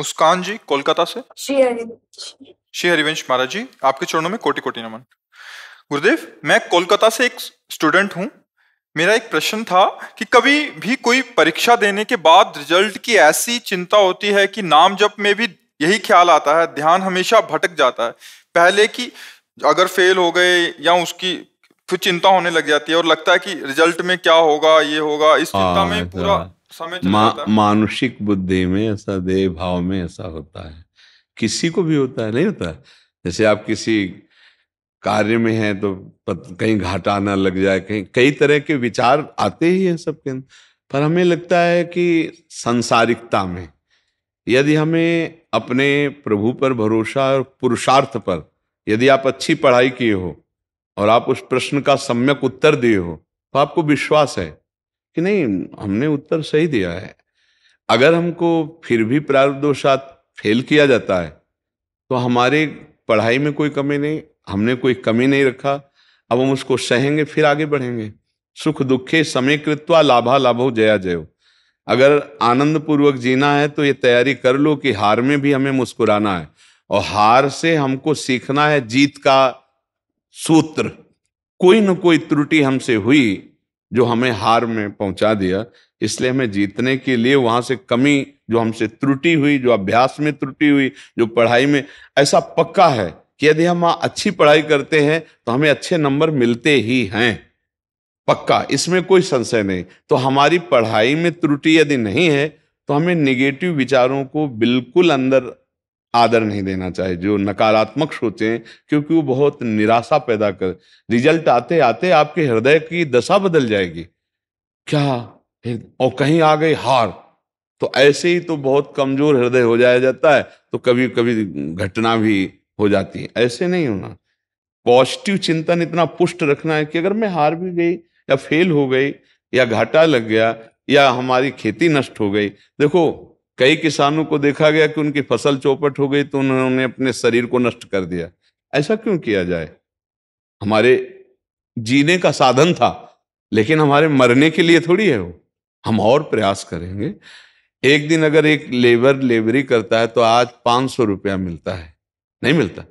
मुस्कान जी कोलकाता से। श्री हरिवंश। श्री हरिवंश महाराज जी, आपके चरणों में कोटि कोटि नमन। गुरुदेव, मैं कोलकाता से एक स्टूडेंट हूँ। मेरा एक प्रश्न था कि कभी भी कोई परीक्षा देने के बाद रिजल्ट की ऐसी चिंता होती है कि नाम जप में भी यही ख्याल आता है, ध्यान हमेशा भटक जाता है पहले कि अगर फेल हो गए या उसकी फिर चिंता होने लग जाती है और लगता है कि रिजल्ट में क्या होगा, ये होगा, इस चिंता में पूरा समय चला जाता है। मानुषिक बुद्धि में ऐसा, देह भाव में ऐसा होता है, किसी को भी होता है, नहीं होता है? जैसे आप किसी कार्य में हैं तो कहीं घाटा ना लग जाए, कहीं कई तरह के विचार आते ही हैं सबके अंदर। पर हमें लगता है कि संसारिकता में यदि हमें अपने प्रभु पर भरोसा और पुरुषार्थ पर, यदि आप अच्छी पढ़ाई किए हो और आप उस प्रश्न का सम्यक उत्तर दिए हो तो आपको विश्वास है कि नहीं, हमने उत्तर सही दिया है। अगर हमको फिर भी प्रारब्धवशात फेल किया जाता है तो हमारे पढ़ाई में कोई कमी नहीं, हमने कोई कमी नहीं रखा, अब हम उसको सहेंगे, फिर आगे बढ़ेंगे। सुख दुखे समय कृत्वा लाभा लाभो जया जयो। अगर आनंद पूर्वक जीना है तो ये तैयारी कर लो कि हार में भी हमें मुस्कुराना है, और हार से हमको सीखना है जीत का सूत्र। कोई न कोई त्रुटि हमसे हुई जो हमें हार में पहुंचा दिया, इसलिए हमें जीतने के लिए वहां से कमी जो हमसे त्रुटि हुई, जो अभ्यास में त्रुटि हुई, जो पढ़ाई में, ऐसा पक्का है कि यदि हम अच्छी पढ़ाई करते हैं तो हमें अच्छे नंबर मिलते ही हैं, पक्का, इसमें कोई संशय नहीं। तो हमारी पढ़ाई में त्रुटि यदि नहीं है तो हमें निगेटिव विचारों को बिल्कुल अंदर आदर नहीं देना चाहिए, जो नकारात्मक सोचें, क्योंकि वो बहुत निराशा पैदा कर। रिजल्ट आते आते आपके हृदय की दशा बदल जाएगी, क्या और कहीं आ गई हार, तो ऐसे ही तो बहुत कमजोर हृदय हो जाया जाता है, तो कभी कभी घटना भी हो जाती है। ऐसे नहीं होना। पॉजिटिव चिंतन इतना पुष्ट रखना है कि अगर मैं हार भी गई या फेल हो गई या घाटा लग गया या हमारी खेती नष्ट हो गई। देखो, कई किसानों को देखा गया कि उनकी फसल चौपट हो गई तो उन्होंने अपने शरीर को नष्ट कर दिया। ऐसा क्यों किया जाए? हमारे जीने का साधन था, लेकिन हमारे मरने के लिए थोड़ी है वो। हम और प्रयास करेंगे। एक दिन अगर एक लेबर लेबरी करता है तो आज 500 रुपया मिलता है, नहीं मिलता।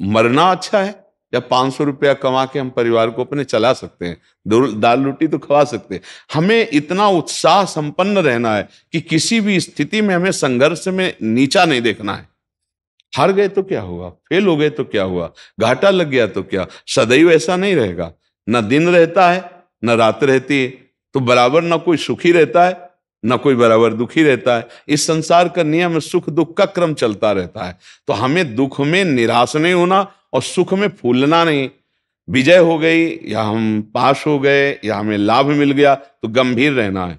मरना अच्छा है या 500 रुपया कमा के हम परिवार को अपने चला सकते हैं, दाल रोटी तो खवा सकते हैं। हमें इतना उत्साह संपन्न रहना है कि किसी भी स्थिति में हमें संघर्ष में नीचा नहीं देखना है। हार गए तो क्या हुआ, फेल हो गए तो क्या हुआ, घाटा लग गया तो क्या, सदैव ऐसा नहीं रहेगा। न दिन रहता है न रात रहती है, तो बराबर न कोई सुखी रहता है न कोई बराबर दुखी रहता है। इस संसार का नियम सुख दुख का क्रम चलता रहता है। तो हमें दुख में निराश नहीं होना और सुख में फूलना नहीं। विजय हो गई या हम पास हो गए या हमें लाभ मिल गया तो गंभीर रहना है,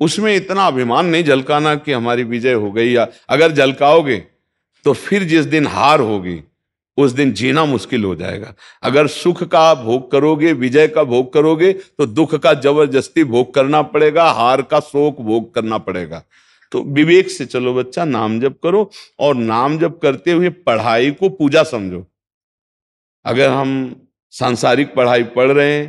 उसमें इतना अभिमान नहीं झलकाना कि हमारी विजय हो गई। या अगर झलकाओगे तो फिर जिस दिन हार होगी उस दिन जीना मुश्किल हो जाएगा। अगर सुख का भोग करोगे, विजय का भोग करोगे, तो दुख का जबरदस्ती भोग करना पड़ेगा, हार का शोक भोग करना पड़ेगा। तो विवेक से चलो बच्चा, नाम जप करो, और नाम जप करते हुए पढ़ाई को पूजा समझो। अगर हम सांसारिक पढ़ाई पढ़ रहे हैं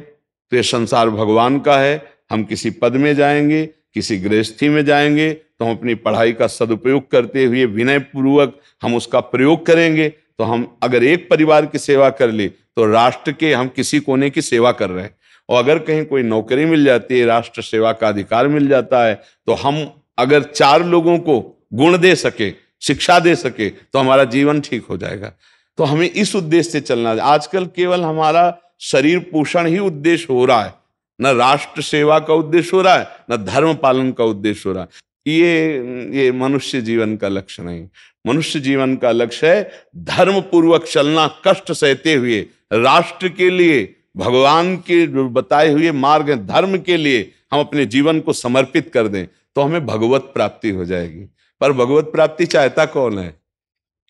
तो ये संसार भगवान का है। हम किसी पद में जाएंगे, किसी गृहस्थी में जाएंगे, तो हम अपनी पढ़ाई का सदुपयोग करते हुए विनय पूर्वक हम उसका प्रयोग करेंगे। तो हम अगर एक परिवार की सेवा कर ली तो राष्ट्र के हम किसी कोने की सेवा कर रहे हैं। और अगर कहीं कोई नौकरी मिल जाती है, राष्ट्र सेवा का अधिकार मिल जाता है, तो हम अगर 4 लोगों को गुण दे सके, शिक्षा दे सके, तो हमारा जीवन ठीक हो जाएगा। तो हमें इस उद्देश्य से चलना है। आजकल केवल हमारा शरीर पोषण ही उद्देश्य हो रहा है, न राष्ट्र सेवा का उद्देश्य हो रहा है, न धर्म पालन का उद्देश्य हो रहा है। ये मनुष्य जीवन का लक्ष्य नहीं। मनुष्य जीवन का लक्ष्य है धर्म पूर्वक चलना, कष्ट सहते हुए राष्ट्र के लिए, भगवान के बताए हुए मार्ग धर्म के लिए हम अपने जीवन को समर्पित कर दें, तो हमें भगवत प्राप्ति हो जाएगी। पर भगवत प्राप्ति चाहता कौन है?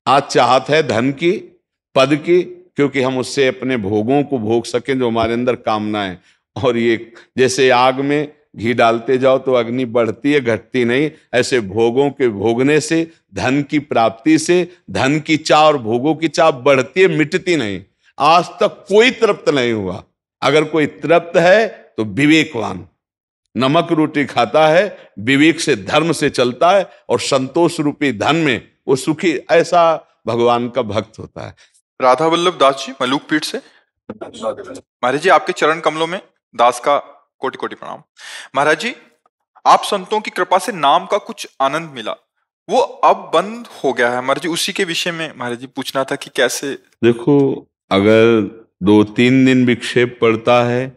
आज चाहत है धन की, पद की, क्योंकि हम उससे अपने भोगों को भोग सकें जो हमारे अंदर कामनाएं। और ये जैसे आग में घी डालते जाओ तो अग्नि बढ़ती है, घटती नहीं, ऐसे भोगों के भोगने से, धन की प्राप्ति से, धन की चाह और भोगों की चाह बढ़ती है, मिटती नहीं। आज तक कोई तृप्त नहीं हुआ। अगर कोई तृप्त है तो विवेकवान, नमक रोटी खाता है, विवेक से धर्म से चलता है और संतोष रूपी धन में वो सुखी, ऐसा भगवान का भक्त होता है। राधा वल्लभ दास जी, मलूक पीठ से। महाराज जी, आपके चरण कमलों में दास का कोटि कोटि प्रणाम। महाराज जी, आप संतों की कृपा से नाम का कुछ आनंद मिला, वो अब बंद हो गया है महाराज जी, उसी के विषय में महाराज जी पूछना था कि कैसे। देखो, अगर 2-3 दिन विक्षेप पड़ता है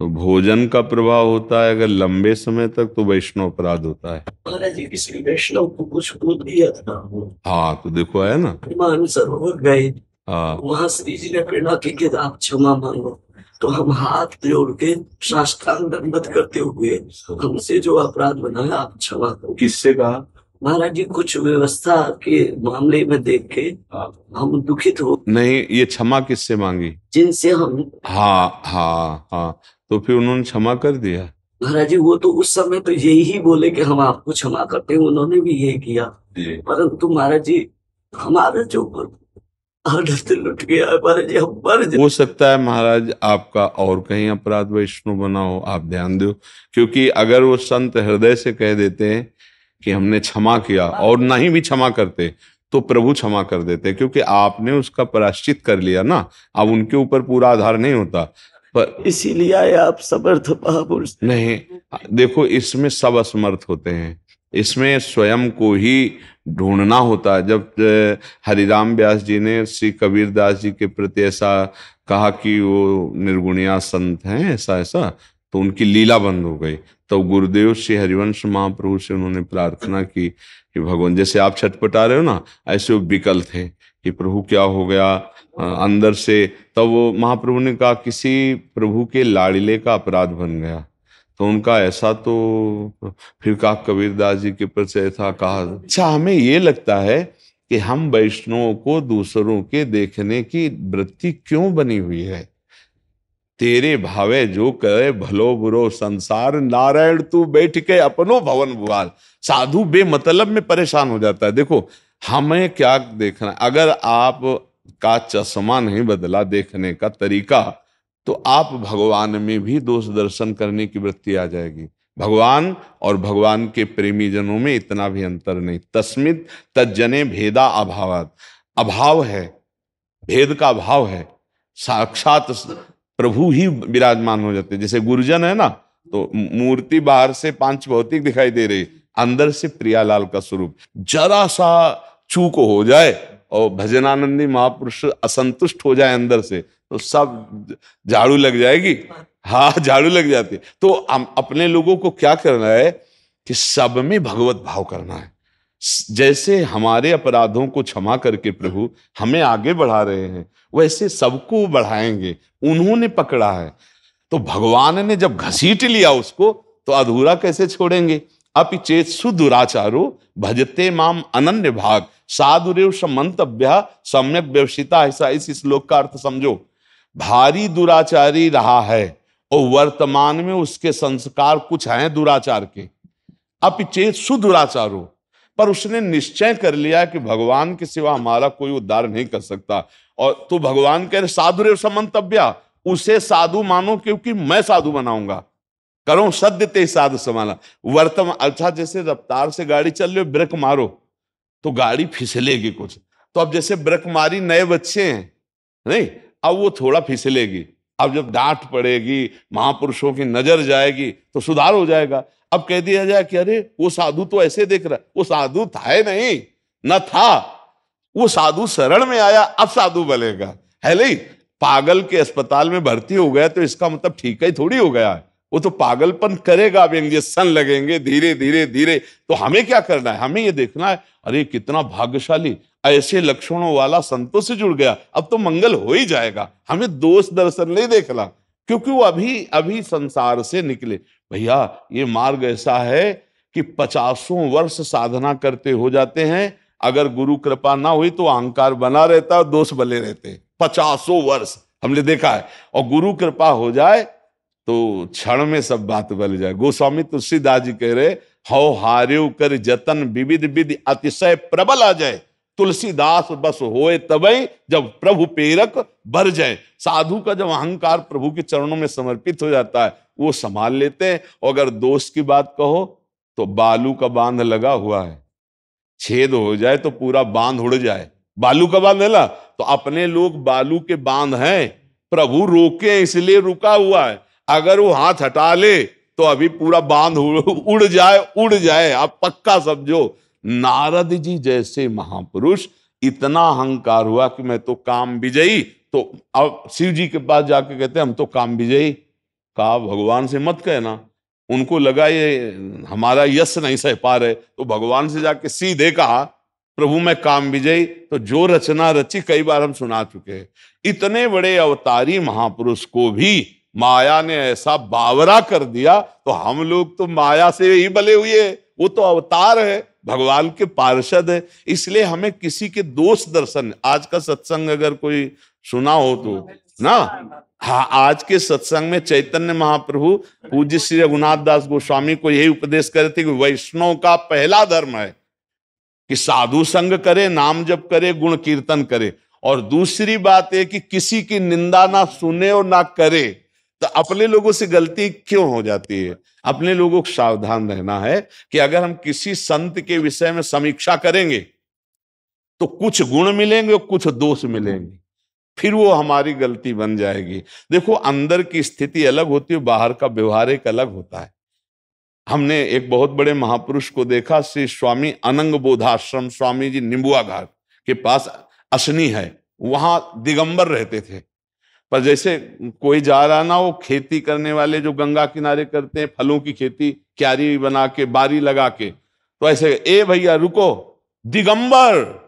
तो भोजन का प्रभाव होता है, अगर लंबे समय तक तो वैष्णव अपराध होता है। महाराज जी, किसी वैष्णव को कुछ बोल दिया था। हाँ, तो देखो है ना, मानसरोवर गए, हाँ, वहां श्री जी ने प्रेरणा की कि आप क्षमा मांगो, तो हम हाथ जोड़ के साष्टांग दंडवत करते हुए हमसे जो अपराध बना है आप क्षमा करो। किससे कहा? महाराज जी, कुछ व्यवस्था के मामले में देख के हम दुखित हो। नहीं, ये क्षमा किससे मांगी? जिनसे हम। हाँ हाँ हाँ, तो फिर उन्होंने क्षमा कर दिया। महाराज जी, वो तो उस समय तो यही बोले कि हम आपको क्षमा करते हैं, उन्होंने भी यही किया, परंतु महाराज जी हमारा जो ऑर्डर तो लुट गया है महाराज जी, हम मर जाए। हो सकता है महाराज आपका और कहीं अपराध वैष्णव बना हो, आप ध्यान दो, क्योंकि अगर वो संत हृदय से कह देते हैं कि हमने क्षमा किया और नहीं भी क्षमा करते तो प्रभु क्षमा कर देते, क्योंकि आपने उसका प्रायश्चित कर लिया ना, अब उनके ऊपर पूरा आधार नहीं होता। पर इसीलिए आए आप समर्थ महापुरुष। नहीं, देखो इसमें सब असमर्थ होते हैं, इसमें स्वयं को ही ढूंढना होता है। जब हरिराम व्यास जी ने श्री कबीर दास जी के प्रति ऐसा कहा कि वो निर्गुणिया संत हैं, ऐसा ऐसा, तो उनकी लीला बंद हो गई। तो गुरुदेव श्री हरिवंश महाप्रभु से उन्होंने प्रार्थना की कि भगवान, जैसे आप छटपटा रहे हो ना, ऐसे वो विकल थे कि प्रभु क्या हो गया अंदर से। तब वो महाप्रभु ने कहा किसी प्रभु के लाड़िले का अपराध बन गया, तो उनका ऐसा, तो फिर कहा कबीरदास जी के प्रति ऐसा कहा। अच्छा, हमें ये लगता है कि हम वैष्णवों को दूसरों के देखने की वृत्ति क्यों बनी हुई है? तेरे भावे जो करे भलो बुरो संसार, नारायण तू बैठ के अपनो भवन भुआल। साधु बेमतलब में परेशान हो जाता है। देखो, हमें क्या देखना है, अगर आप का चश्मा नहीं बदला देखने का तरीका, तो आप भगवान में भी दोष दर्शन करने की वृत्ति आ जाएगी। भगवान और भगवान के प्रेमी जनों में इतना भी अंतर नहीं। तस्मित तज्जने भेदा अभावात, अभाव है, भेद का अभाव है, साक्षात प्रभु ही विराजमान हो जाते। जैसे गुरुजन है ना, तो मूर्ति बाहर से पांच भौतिक दिखाई दे रही, अंदर से प्रियालाल का स्वरूप। जरा सा चूक हो जाए और भजनानंदी महापुरुष असंतुष्ट हो जाए अंदर से, तो सब झाड़ू लग जाएगी। हाँ, झाड़ू लग जाती है। तो अपने लोगों को क्या करना है कि सब में भगवत भाव करना है। जैसे हमारे अपराधों को क्षमा करके प्रभु हमें आगे बढ़ा रहे हैं, वैसे सबको बढ़ाएंगे। उन्होंने पकड़ा है, तो भगवान ने जब घसीट लिया उसको, तो अधूरा कैसे छोड़ेंगे? अपि चेत सुदुराचारो भजते माम अनन्य भाग, साधुरेव समंतव्य सम्यक व्यवसिता। ऐसा इस श्लोक का अर्थ समझो। भारी दुराचारी रहा है और वर्तमान में उसके संस्कार कुछ हैं दुराचार के। अपि चेत सुदुराचारो, पर उसने निश्चय कर लिया कि भगवान के सिवा हमारा कोई उद्धार नहीं कर सकता। और तो भगवान कह रहे साधुरेव समंतव्य, उसे साधु मानो क्योंकि मैं साधु बनाऊंगा। करो सद्य ते साधु समाना। वर्तमान, अच्छा जैसे रफ्तार से गाड़ी चल रही हो, ब्रेक मारो तो गाड़ी फिसलेगी कुछ। तो अब जैसे ब्रेक मारी, नए बच्चे हैं नहीं, अब वो थोड़ा फिसलेगी। अब जब डांट पड़ेगी, महापुरुषों की नजर जाएगी, तो सुधार हो जाएगा। अब कह दिया जाए कि अरे वो साधु तो ऐसे देख रहा है, वो साधु था ही नहीं, न था वो साधु, शरण में आया अब साधु बनेगा, है नहीं। पागल के अस्पताल में भर्ती हो गया तो इसका मतलब ठीक ही थोड़ी हो गया है, वो तो पागलपन करेगा। अब इंजेक्शन लगेंगे धीरे धीरे धीरे। तो हमें क्या करना है? हमें ये देखना है, अरे कितना भाग्यशाली, ऐसे लक्षणों वाला संतों से जुड़ गया, अब तो मंगल हो ही जाएगा। हमें दोष दर्शन नहीं देखना, क्योंकि वो अभी अभी संसार से निकले। भैया, ये मार्ग ऐसा है कि 50 वर्ष साधना करते हो जाते हैं, अगर गुरु कृपा ना हुई तो अहंकार बना रहता है, दोष बले रहते। 50 वर्ष हमने देखा है, और गुरु कृपा हो जाए तो क्षण में सब बात बल जाए। गोस्वामी तुलसीदास जी कह रहे, हौ हार्यो कर जतन विविध विधि अतिशय प्रबल आ जाए, तुलसीदास बस होए तबई जब प्रभु पेरक भर जाए। साधु का जब अहंकार प्रभु के चरणों में समर्पित हो जाता है, वो संभाल लेते हैं। और अगर दोस्त की बात कहो तो बालू का बांध लगा हुआ है, छेद हो जाए तो पूरा बांध उड़ जाए। बालू का बांध है ना, तो अपने लोग बालू के बांध हैं, प्रभु रोके इसलिए रुका हुआ है। अगर वो हाथ हटा ले तो अभी पूरा बांध उड़ जाए। आप पक्का समझो, नारद जी जैसे महापुरुष इतना अहंकार हुआ कि मैं तो काम विजयी। तो अब शिव जी के पास जाके कहते हम तो काम विजयी। कहा भगवान से मत कहना, उनको लगा ये हमारा यश नहीं सह पा रहे, तो भगवान से जाके सीधे कहा प्रभु मैं काम विजयी। तो जो रचना रची कई बार हम सुना चुके हैं। इतने बड़े अवतारी महापुरुष को भी माया ने ऐसा बावरा कर दिया, तो हम लोग तो माया से ही बले हुए। वो तो अवतार है, भगवान के पार्षद है। इसलिए हमें किसी के दोष दर्शन, आज का सत्संग अगर कोई सुना हो तो ना, हाँ, आज के सत्संग में चैतन्य महाप्रभु पूज्य श्री रघुनाथ दास गोस्वामी को यही उपदेश करे थे कि वैष्णव का पहला धर्म है कि साधु संग करे, नाम जप करे, गुण कीर्तन करे। और दूसरी बात है कि किसी की निंदा ना सुने और ना करे। तो अपने लोगों से गलती क्यों हो जाती है? अपने लोगों को सावधान रहना है कि अगर हम किसी संत के विषय में समीक्षा करेंगे तो कुछ गुण मिलेंगे और कुछ दोष मिलेंगे, फिर वो हमारी गलती बन जाएगी। देखो, अंदर की स्थिति अलग होती है, बाहर का व्यवहार एक अलग होता है। हमने एक बहुत बड़े महापुरुष को देखा, श्री स्वामी अनंग बोधाश्रम, स्वामी जी निम्बुआ घाट के पास असनी है, वहां दिगंबर रहते थे। पर जैसे कोई जा रहा ना, वो खेती करने वाले जो गंगा किनारे करते हैं फलों की खेती, क्यारी बना के बारी लगा के, तो ऐसे ए भैया रुको, दिगंबर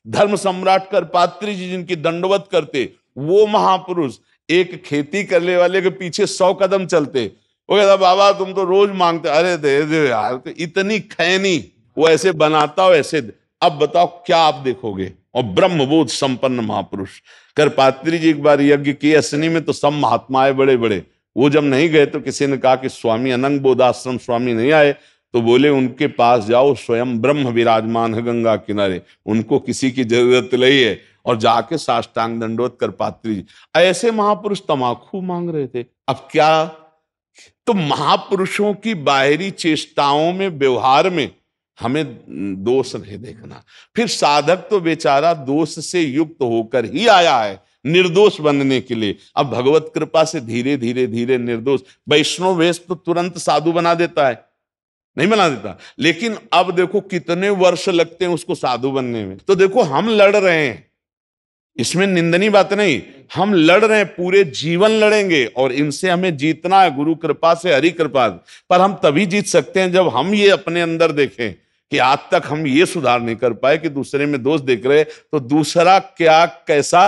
धर्म सम्राट करपात्री जी जिनकी दंडवत करते, वो महापुरुष एक खेती करने वाले के पीछे 100 कदम चलते। वो कहता बाबा तुम तो रोज मांगते, अरे दे दे यार, तो इतनी खैनी वो ऐसे बनाता हो ऐसे। अब बताओ क्या आप देखोगे? और ब्रह्मबोध संपन्न महापुरुष करपात्री जी एक बार यज्ञ किए असनी में, तो सब महात्माएं बड़े बड़े, वो जब नहीं गए तो किसी ने कहा कि स्वामी अनंग बोधाश्रम स्वामी नहीं आए, तो बोले उनके पास जाओ, स्वयं ब्रह्म विराजमान है गंगा किनारे, उनको किसी की जरूरत नहीं है। और जाके साष्टांग दंडवत करपात्री जी। ऐसे महापुरुष तमाकू मांग रहे थे। अब क्या? तो महापुरुषों की बाहरी चेष्टाओं में, व्यवहार में हमें दोष नहीं देखना। फिर साधक तो बेचारा दोष से युक्त होकर ही आया है निर्दोष बनने के लिए। अब भगवत कृपा से धीरे धीरे धीरे निर्दोष, वैष्णव वेश तो तुरंत साधु बना देता है, नहीं बना देता, लेकिन अब देखो कितने वर्ष लगते हैं उसको साधु बनने में। तो देखो हम लड़ रहे हैं, इसमें निंदनीय बात नहीं, हम लड़ रहे हैं, पूरे जीवन लड़ेंगे और इनसे हमें जीतना है गुरु कृपा से, हरि कृपा। पर हम तभी जीत सकते हैं जब हम ये अपने अंदर देखें कि आज तक हम ये सुधार नहीं कर पाए कि दूसरे में दोष देख रहे, तो दूसरा क्या कैसा,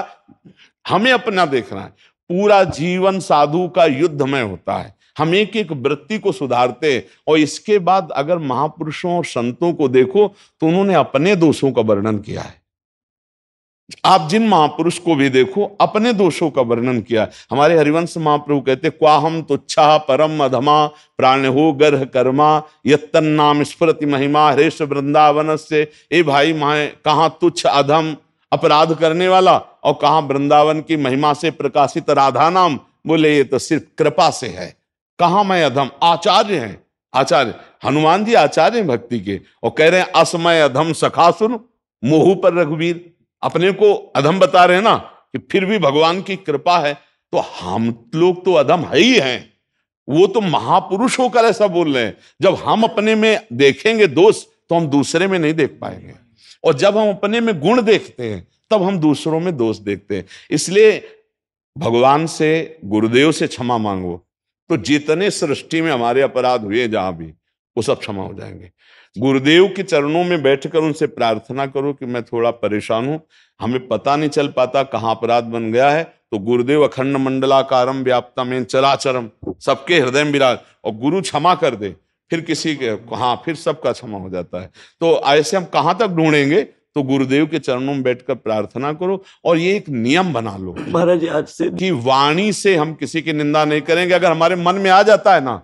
हमें अपना देखना है। पूरा जीवन साधु का युद्ध में होता है, हम एक एक वृत्ति को सुधारते हैं। और इसके बाद अगर महापुरुषों और संतों को देखो तो उन्होंने अपने दोषों का वर्णन किया है। आप जिन महापुरुष को भी देखो अपने दोषों का वर्णन किया। हमारे हरिवंश महाप्रभु कहते क्वाहम तुच्छा परम अधमा प्राण हो गर्ह कर्मा यत्तन नाम स्फुरति महिमा हरेश वृंदावन से। ए भाई माए, कहाँ तुच्छ अधम अपराध करने वाला और कहाँ वृंदावन की महिमा से प्रकाशित राधा नाम। बोले ये तो सिर्फ कृपा से है। कहाँ मैं अधम? आचार्य हैं, आचार्य हनुमान जी आचार्य भक्ति के, और कह रहे हैं असमय अधम सखा सुन मोहू पर रघुवीर। अपने को अधम बता रहे हैं ना, कि फिर भी भगवान की कृपा है। तो हम लोग तो अधम है ही हैं, वो तो महापुरुष होकर ऐसा बोल रहे हैं। जब हम अपने में देखेंगे दोष तो हम दूसरे में नहीं देख पाएंगे, और जब हम अपने में गुण देखते हैं तब हम दूसरों में दोष देखते हैं। इसलिए भगवान से, गुरुदेव से क्षमा मांगो, तो जितने सृष्टि में हमारे अपराध हुए जहां भी, वो सब क्षमा हो जाएंगे। गुरुदेव के चरणों में बैठकर उनसे प्रार्थना करो कि मैं थोड़ा परेशान हूं, हमें पता नहीं चल पाता कहाँ अपराध बन गया है। तो गुरुदेव अखंड मंडलाकारम व्याप्तमेन चराचरम, सबके हृदय में विराज, और गुरु क्षमा कर दे, फिर किसी के, हाँ, फिर सबका क्षमा हो जाता है। तो ऐसे हम कहाँ तक ढूंढेंगे? तो गुरुदेव के चरणों में बैठकर प्रार्थना करो, और ये एक नियम बना लो महाराज आज से कि वाणी से हम किसी की निंदा नहीं करेंगे। अगर हमारे मन में आ जाता है ना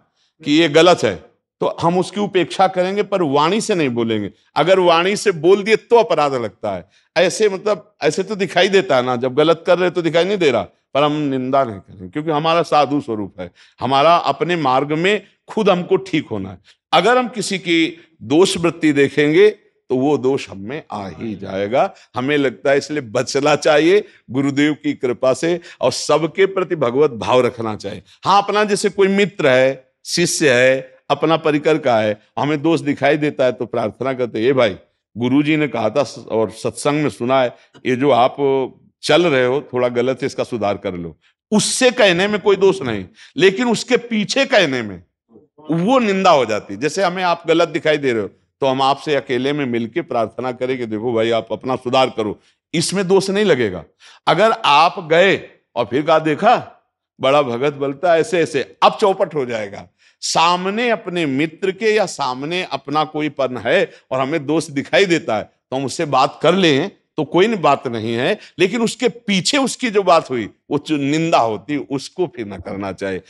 कि ये गलत है तो हम उसकी उपेक्षा करेंगे, पर वाणी से नहीं बोलेंगे। अगर वाणी से बोल दिए तो अपराध लगता है। ऐसे मतलब ऐसे तो दिखाई देता है ना, जब गलत कर रहे तो दिखाई नहीं दे रहा, पर हम निंदा नहीं करें, क्योंकि हमारा साधु स्वरूप है, हमारा अपने मार्ग में खुद हमको ठीक होना है। अगर हम किसी की दोष वृत्ति देखेंगे तो वो दोष हम में आ ही जाएगा। हमें लगता है इसलिए बचना चाहिए गुरुदेव की कृपा से, और सबके प्रति भगवत भाव रखना चाहिए। हाँ, अपना जैसे कोई मित्र है, शिष्य है, अपना परिकर का है, हमें दोष दिखाई देता है तो प्रार्थना करते, ये भाई गुरुजी ने कहा था और सत्संग में सुना है, ये जो आप चल रहे हो थोड़ा गलत है, इसका सुधार कर लो। उससे कहने में कोई दोष नहीं, लेकिन उसके पीछे कहने में वो निंदा हो जाती। जैसे हमें आप गलत दिखाई दे रहे हो तो हम आपसे अकेले में मिलके प्रार्थना करें कि देखो भाई आप अपना सुधार करो, इसमें दोष नहीं लगेगा। अगर आप गए और फिर कहा देखा बड़ा भगत बोलता ऐसे ऐसे, अब चौपट हो जाएगा। सामने अपने मित्र के या सामने अपना कोई पन है और हमें दोष दिखाई देता है तो हम उससे बात कर लें तो कोई बात नहीं है, लेकिन उसके पीछे उसकी जो बात हुई वो जो निंदा होती उसको फिर न करना चाहिए।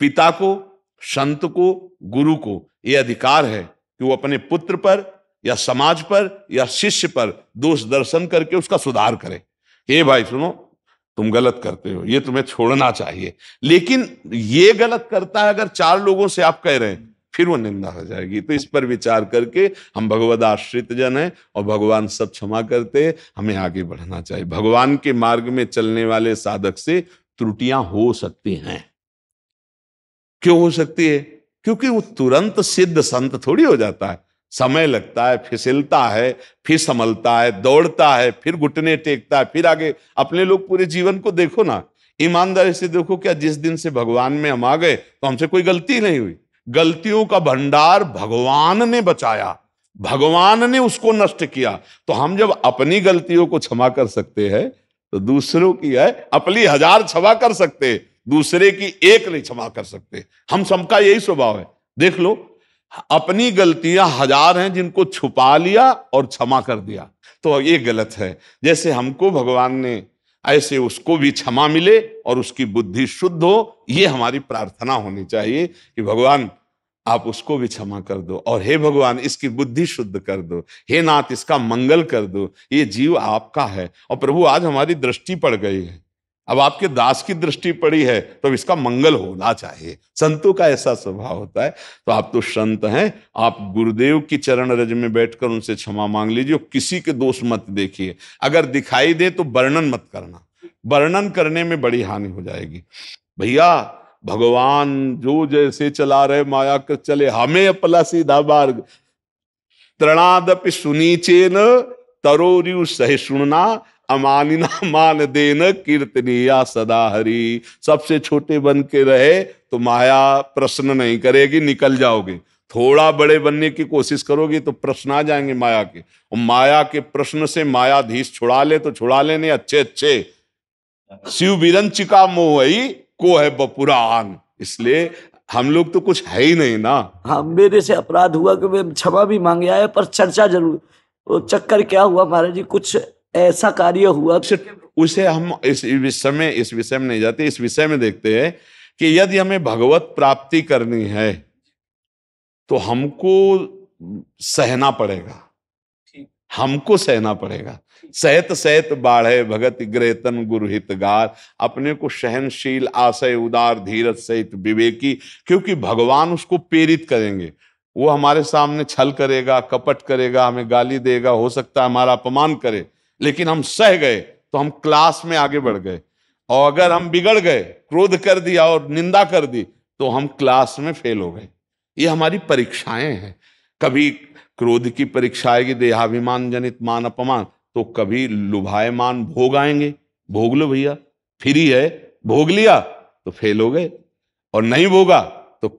पिता को, संत को, गुरु को ये अधिकार है कि वो अपने पुत्र पर या समाज पर या शिष्य पर दोष दर्शन करके उसका सुधार करे। हे भाई सुनो, तुम गलत करते हो, ये तुम्हें छोड़ना चाहिए। लेकिन ये गलत करता है अगर 4 लोगों से आप कह रहे हैं, फिर वो निंदा हो जाएगी। तो इस पर विचार करके हम भगवद आश्रित जन हैं और भगवान सब क्षमा करते, हमें आगे बढ़ना चाहिए। भगवान के मार्ग में चलने वाले साधक से त्रुटियां हो सकती हैं। क्यों हो सकती है? क्योंकि वो तुरंत सिद्ध संत थोड़ी हो जाता है, समय लगता है, फिसलता है, फिर संभलता है, दौड़ता है, फिर घुटने टेकता है, फिर आगे। अपने लोग पूरे जीवन को देखो ना, ईमानदारी से देखो, क्या जिस दिन से भगवान में हम आ गए तो हमसे कोई गलती नहीं हुई? गलतियों का भंडार भगवान ने बचाया, भगवान ने उसको नष्ट किया। तो हम जब अपनी गलतियों को क्षमा कर सकते हैं तो दूसरों की है अपनी 1000 क्षमा कर सकते, दूसरे की 1 नहीं क्षमा कर सकते। हम सबका यही स्वभाव है। देख लो, अपनी गलतियां 1000 हैं जिनको छुपा लिया और क्षमा कर दिया, तो ये गलत है। जैसे हमको भगवान ने, ऐसे उसको भी क्षमा मिले और उसकी बुद्धि शुद्ध हो, ये हमारी प्रार्थना होनी चाहिए कि भगवान आप उसको भी क्षमा कर दो, और हे भगवान इसकी बुद्धि शुद्ध कर दो, हे नाथ इसका मंगल कर दो, ये जीव आपका है। और प्रभु आज हमारी दृष्टि पड़ गई है, अब आपके दास की दृष्टि पड़ी है तो इसका मंगल होना चाहिए। संतों का ऐसा स्वभाव होता है। तो आप तो संत हैं, आप गुरुदेव की चरण रज में बैठकर उनसे क्षमा मांग लीजिए, किसी के दोष मत देखिए। अगर दिखाई दे तो वर्णन मत करना, वर्णन करने में बड़ी हानि हो जाएगी। भैया भगवान जो जैसे चला रहे माया कर चले, हमें अपना सीधा मार्ग। तृणादपि सुनीचेन तरोरियु सहिष्णुना अमानिना मान देन कीर्तनिया सदा हरि। सबसे छोटे बन के रहे तो माया प्रश्न नहीं करेगी, निकल जाओगे। थोड़ा बड़े बनने की कोशिश करोगे तो प्रश्न आ जाएंगे माया के, और माया के प्रश्न से मायाधीश छुड़ा ले तो छुड़ा लेने अच्छे अच्छे। शिव विरंचिका मोहई को है बपुरान। इसलिए हम लोग तो कुछ है ही नहीं ना। हाँ, मेरे से अपराध हुआ कि मैं क्षमा भी मांगे आया, पर चर्चा जरूर। वो चक्कर क्या हुआ महाराज जी, कुछ ऐसा कार्य हुआ उसे हम इस विषय में नहीं जाते। इस विषय में देखते हैं कि यदि हमें भगवत प्राप्ति करनी है तो हमको सहना पड़ेगा, हमको सहना पड़ेगा। सहत सहत बाढ़े भगत ग्रहतन गुरु हितगार। अपने को सहनशील, आशय उदार, धीरज सहित विवेकी, क्योंकि भगवान उसको प्रेरित करेंगे। वो हमारे सामने छल करेगा, कपट करेगा, हमें गाली देगा, हो सकता है हमारा अपमान करे, लेकिन हम सह गए तो हम क्लास में आगे बढ़ गए। और अगर हम बिगड़ गए, क्रोध कर दिया और निंदा कर दी, तो हम क्लास में फेल हो गए। ये हमारी परीक्षाएं हैं। कभी क्रोध की परीक्षा आएगी, देहाभिमान जनित मान अपमान, तो कभी लुभायमान भोग आएंगे, भोग लो भैया, फ्री है, भोग लिया तो फेल हो गए, और नहीं भोगा तो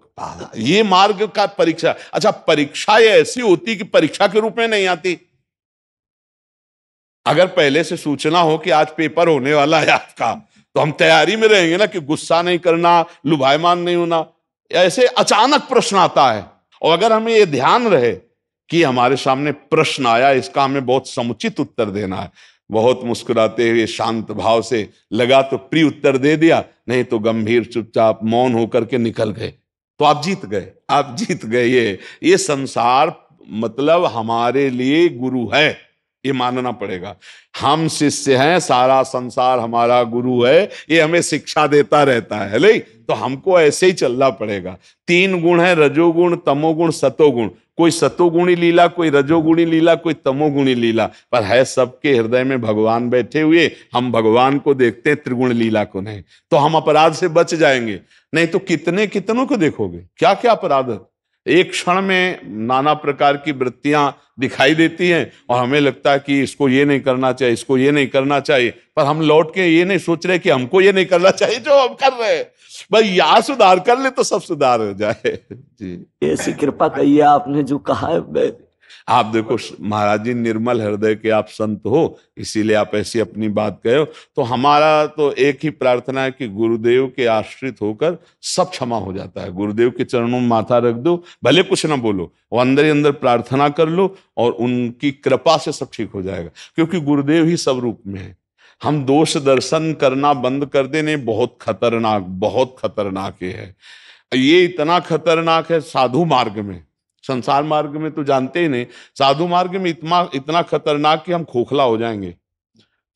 ये मार्ग का परीक्षा। अच्छा, परीक्षा ये ऐसी होती कि परीक्षा के रूप में नहीं आती। अगर पहले से सूचना हो कि आज पेपर होने वाला है आपका, तो हम तैयारी में रहेंगे ना कि गुस्सा नहीं करना, लुभायमान नहीं होना। ऐसे अचानक प्रश्न आता है, और अगर हमें ये ध्यान रहे कि हमारे सामने प्रश्न आया, इसका हमें बहुत समुचित उत्तर देना है, बहुत मुस्कुराते हुए शांत भाव से लगा तो प्रिय उत्तर दे दिया, नहीं तो गंभीर चुपचाप मौन होकर के निकल गए, तो आप जीत गए, आप जीत गए। ये संसार मतलब हमारे लिए गुरु है, ये मानना पड़ेगा। हम शिष्य हैं, सारा संसार हमारा गुरु है, ये हमें शिक्षा देता रहता है नहीं, तो हमको ऐसे ही चलना पड़ेगा। 3 गुण है, रजोगुण, तमोगुण, सतोगुण। कोई सतोगुणी लीला, कोई रजोगुणी लीला, कोई तमोगुणी लीला, पर है सबके हृदय में भगवान बैठे हुए। हम भगवान को देखते हैं, त्रिगुण लीला को नहीं, तो हम अपराध से बच जाएंगे। नहीं तो कितने कितनों को देखोगे, क्या क्या अपराध है। एक क्षण में नाना प्रकार की वृत्तियां दिखाई देती हैं और हमें लगता है कि इसको ये नहीं करना चाहिए, इसको ये नहीं करना चाहिए, पर हम लौट के ये नहीं सोच रहे कि हमको ये नहीं करना चाहिए जो हम कर रहे हैं। भाई यहाँ सुधार कर ले तो सब सुधार हो जाए। जी, ऐसी कृपा कही है आपने जो कहा है। आप देखो महाराज जी, निर्मल हृदय के आप संत हो, इसीलिए आप ऐसी अपनी बात कहे हो। तो हमारा तो एक ही प्रार्थना है कि गुरुदेव के आश्रित होकर सब क्षमा हो जाता है। गुरुदेव के चरणों में माथा रख दो, भले कुछ ना बोलो, वो अंदर ही अंदर प्रार्थना कर लो और उनकी कृपा से सब ठीक हो जाएगा, क्योंकि गुरुदेव ही सब रूप में है। हम दोष दर्शन करना बंद कर देने, बहुत खतरनाक, बहुत खतरनाक है ये। इतना खतरनाक है साधु मार्ग में, संसार मार्ग में तो जानते ही नहीं, साधु मार्ग में इतना खतरनाक कि हम खोखला हो जाएंगे,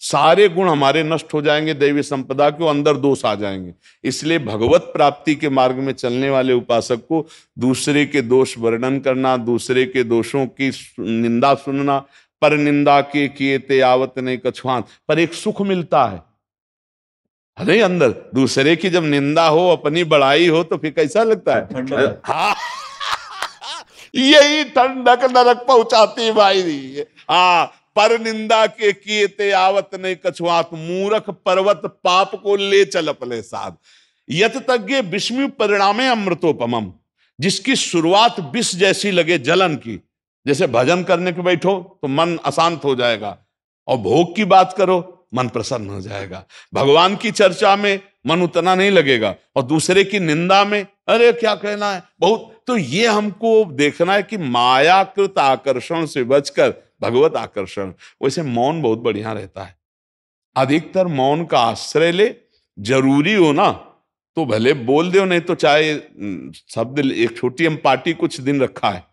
सारे गुण हमारे नष्ट हो जाएंगे, दैवी संपदा के अंदर दोष आ जाएंगे। इसलिए भगवत प्राप्ति के मार्ग में चलने वाले उपासक को दूसरे के दोष वर्णन करना, दूसरे के दोषों की निंदा सुनना, पर निंदा के किए ते आवत नहीं कछुआन, पर एक सुख मिलता है अरे अंदर। दूसरे की जब निंदा हो, अपनी बड़ाई हो, तो फिर कैसा लगता है। हाँ, यही ठंडक नरक पहुंचाती भाई। हाँ, पर निंदा के किए ते आवत नहीं कछुआत, मूर्ख पर्वत पाप को ले चल अपने साथ। यत तज्ञ विस्मय परिणामे अमृतोपमम, जिसकी शुरुआत विष जैसी लगे जलन की। जैसे भजन करने के बैठो तो मन अशांत हो जाएगा, और भोग की बात करो मन प्रसन्न हो जाएगा। भगवान की चर्चा में मन उतना नहीं लगेगा, और दूसरे की निंदा में अरे क्या कहना है बहुत। तो ये हमको देखना है कि मायाकृत आकर्षण से बचकर भगवत आकर्षण। वैसे मौन बहुत बढ़िया रहता है, अधिकतर मौन का आश्रय ले। जरूरी हो ना तो भले बोल दो, नहीं तो चाहे शब्द। एक छोटी हम पार्टी कुछ दिन रखा है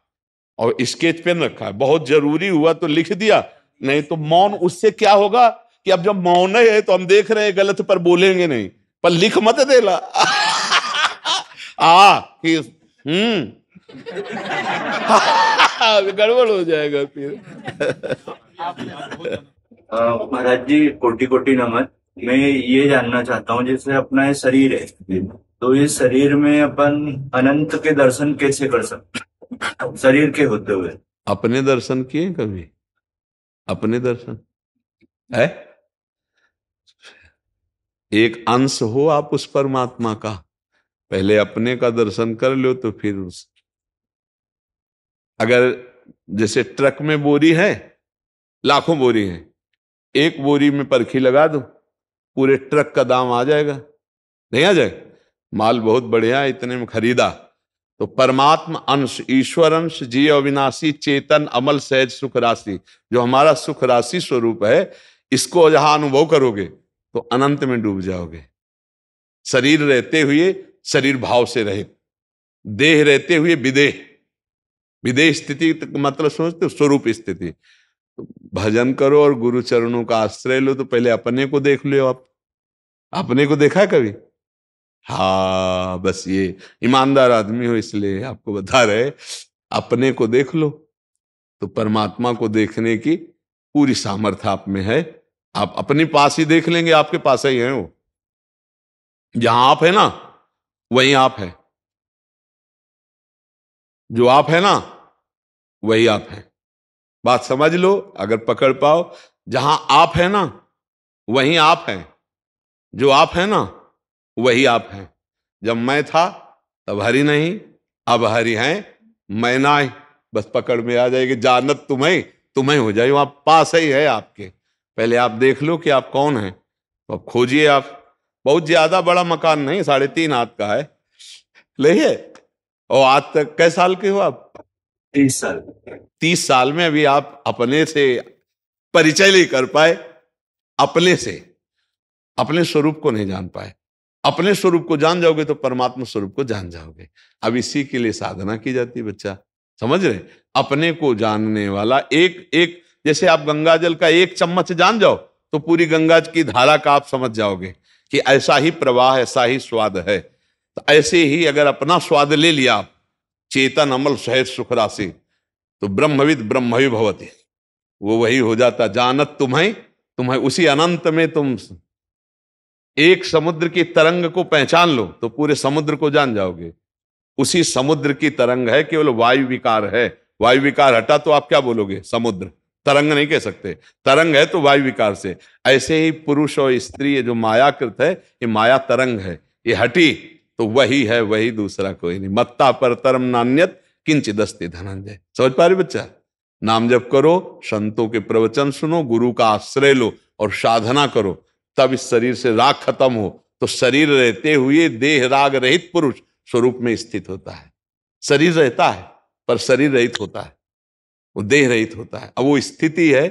और स्केच पेन रखा है, बहुत जरूरी हुआ तो लिख दिया, नहीं तो मौन। उससे क्या होगा कि अब जब मौन है तो हम देख रहे हैं गलत, पर बोलेंगे नहीं, पर लिख मत देला। गड़बड़ हो जाएगा फिर। महाराज जी कोटि कोटि नमन। मैं ये जानना चाहता हूँ, जैसे अपना ये शरीर है, तो इस शरीर में अपन अनंत के दर्शन कैसे कर सकते शरीर के होते हुए? अपने दर्शन किए कभी? अपने दर्शन है, एक अंश हो आप उस परमात्मा का, पहले अपने का दर्शन कर लो तो फिर उस। अगर जैसे ट्रक में बोरी है, लाखों बोरी है, एक बोरी में परखी लगा दो, पूरे ट्रक का दाम आ जाएगा, नहीं आ जाएगा? माल बहुत बढ़िया है, इतने में खरीदा। तो परमात्मा अंश, ईश्वर अंश, जी अविनाशी, चेतन, अमल, सहज, सुख राशि, जो हमारा सुख राशि स्वरूप है, इसको जहां अनुभव करोगे तो अनंत में डूब जाओगे। शरीर रहते हुए शरीर भाव से रहे, देह रहते हुए विदेह, विदेह स्थिति मतलब समझते हो, स्वरूप स्थिति। तो भजन करो और गुरु चरणों का आश्रय लो, तो पहले अपने को देख लो। आप अपने को देखा है कभी? हाँ, बस ये ईमानदार आदमी हो इसलिए आपको बता रहे, अपने को देख लो तो परमात्मा को देखने की पूरी सामर्थ्य आप में है। आप अपने पास ही देख लेंगे, आपके पास ही है वो। जहां आप है ना वहीं आप है, जो आप है ना वही आप है। बात समझ लो, अगर पकड़ पाओ, जहां आप है ना वहीं आप है, जो आप है ना वही आप है। जब मैं था तब हरि नहीं, अब हरि हैं मैं नहीं, बस पकड़ में आ जाएगी। जानत तुम्हें तुम्हें हो जाए, वहां पास ही है आपके। पहले आप देख लो कि आप कौन है, तो अब खोजिए। आप बहुत ज्यादा बड़ा मकान नहीं, 3.5 हाथ का है, ले। और आज तक कै साल के हो आप? 30 साल। 30 साल में अभी आप अपने से परिचय नहीं कर पाए, अपने से अपने स्वरूप को नहीं जान पाए। अपने स्वरूप को जान जाओगे तो परमात्मा स्वरूप को जान जाओगे। अब इसी के लिए साधना की जाती है बच्चा, समझ रहे? अपने को जानने वाला एक एक जैसे आप गंगा जल का एक चम्मच जान जाओ तो पूरी गंगा की धारा का आप समझ जाओगे कि ऐसा ही प्रवाह, ऐसा ही स्वाद है। तो ऐसे ही अगर अपना स्वाद ले लिया आप, चेतन अमल सहज सुख राशि, तो ब्रह्मविद ब्रह्मवि भवति, वो वही हो जाता। जानत तुम्हें उसी अनंत में तुम एक समुद्र की तरंग को पहचान लो तो पूरे समुद्र को जान जाओगे। उसी समुद्र की तरंग है, केवल वायु विकार है। वायु विकार हटा तो आप क्या बोलोगे? समुद्र। तरंग नहीं कह सकते, तरंग है तो वायु विकार से। ऐसे ही पुरुष और स्त्री, ये जो मायाकृत है, ये माया तरंग है, ये हटी तो वही है, वही, दूसरा कोई नहीं। मत्ता पर तरम नान्यत किंचित अस्ति धनंजय। समझ पा रहे बच्चा? नाम जप करो, संतों के प्रवचन सुनो, गुरु का आश्रय लो और साधना करो, तब इस शरीर से राग खत्म हो तो शरीर रहते हुए देह राग रहित पुरुष स्वरूप में स्थित होता है। शरीर रहता है पर शरीर रहित होता है, वो देह रहित होता है। अब वो स्थिति है,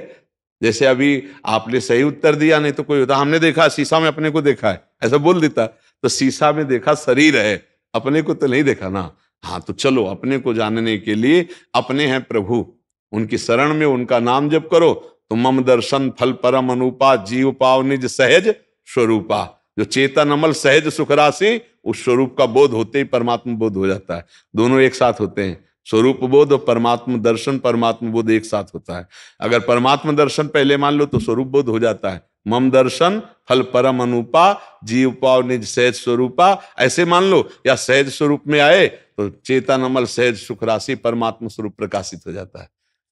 जैसे अभी आपने सही उत्तर दिया, नहीं तो कोई होता हमने देखा शीशा में अपने को देखा है, ऐसा बोल देता तो शीशा में देखा शरीर है, अपने को तो नहीं देखा ना। हाँ, तो चलो अपने को जानने के लिए अपने हैं प्रभु, उनकी शरण में उनका नाम जप करो तो मम दर्शन फल परम अनुपा, जीव पाव निज सहज स्वरूपा। जो चेतन अमल सहज सुख राशि, उस स्वरूप का बोध होते ही परमात्मा बोध हो जाता है। दोनों एक साथ होते हैं, स्वरूप बोध और परमात्मा दर्शन, परमात्मा बोध एक साथ होता है। अगर परमात्मा दर्शन पहले मान लो तो स्वरूप बोध हो जाता है। मम दर्शन फल परम अनुपा, जीव पाव निज सहज स्वरूपा, ऐसे मान लो, या सहज स्वरूप में आए तो चेतन अमल सहज सुख राशि परमात्मा स्वरूप प्रकाशित हो जाता है।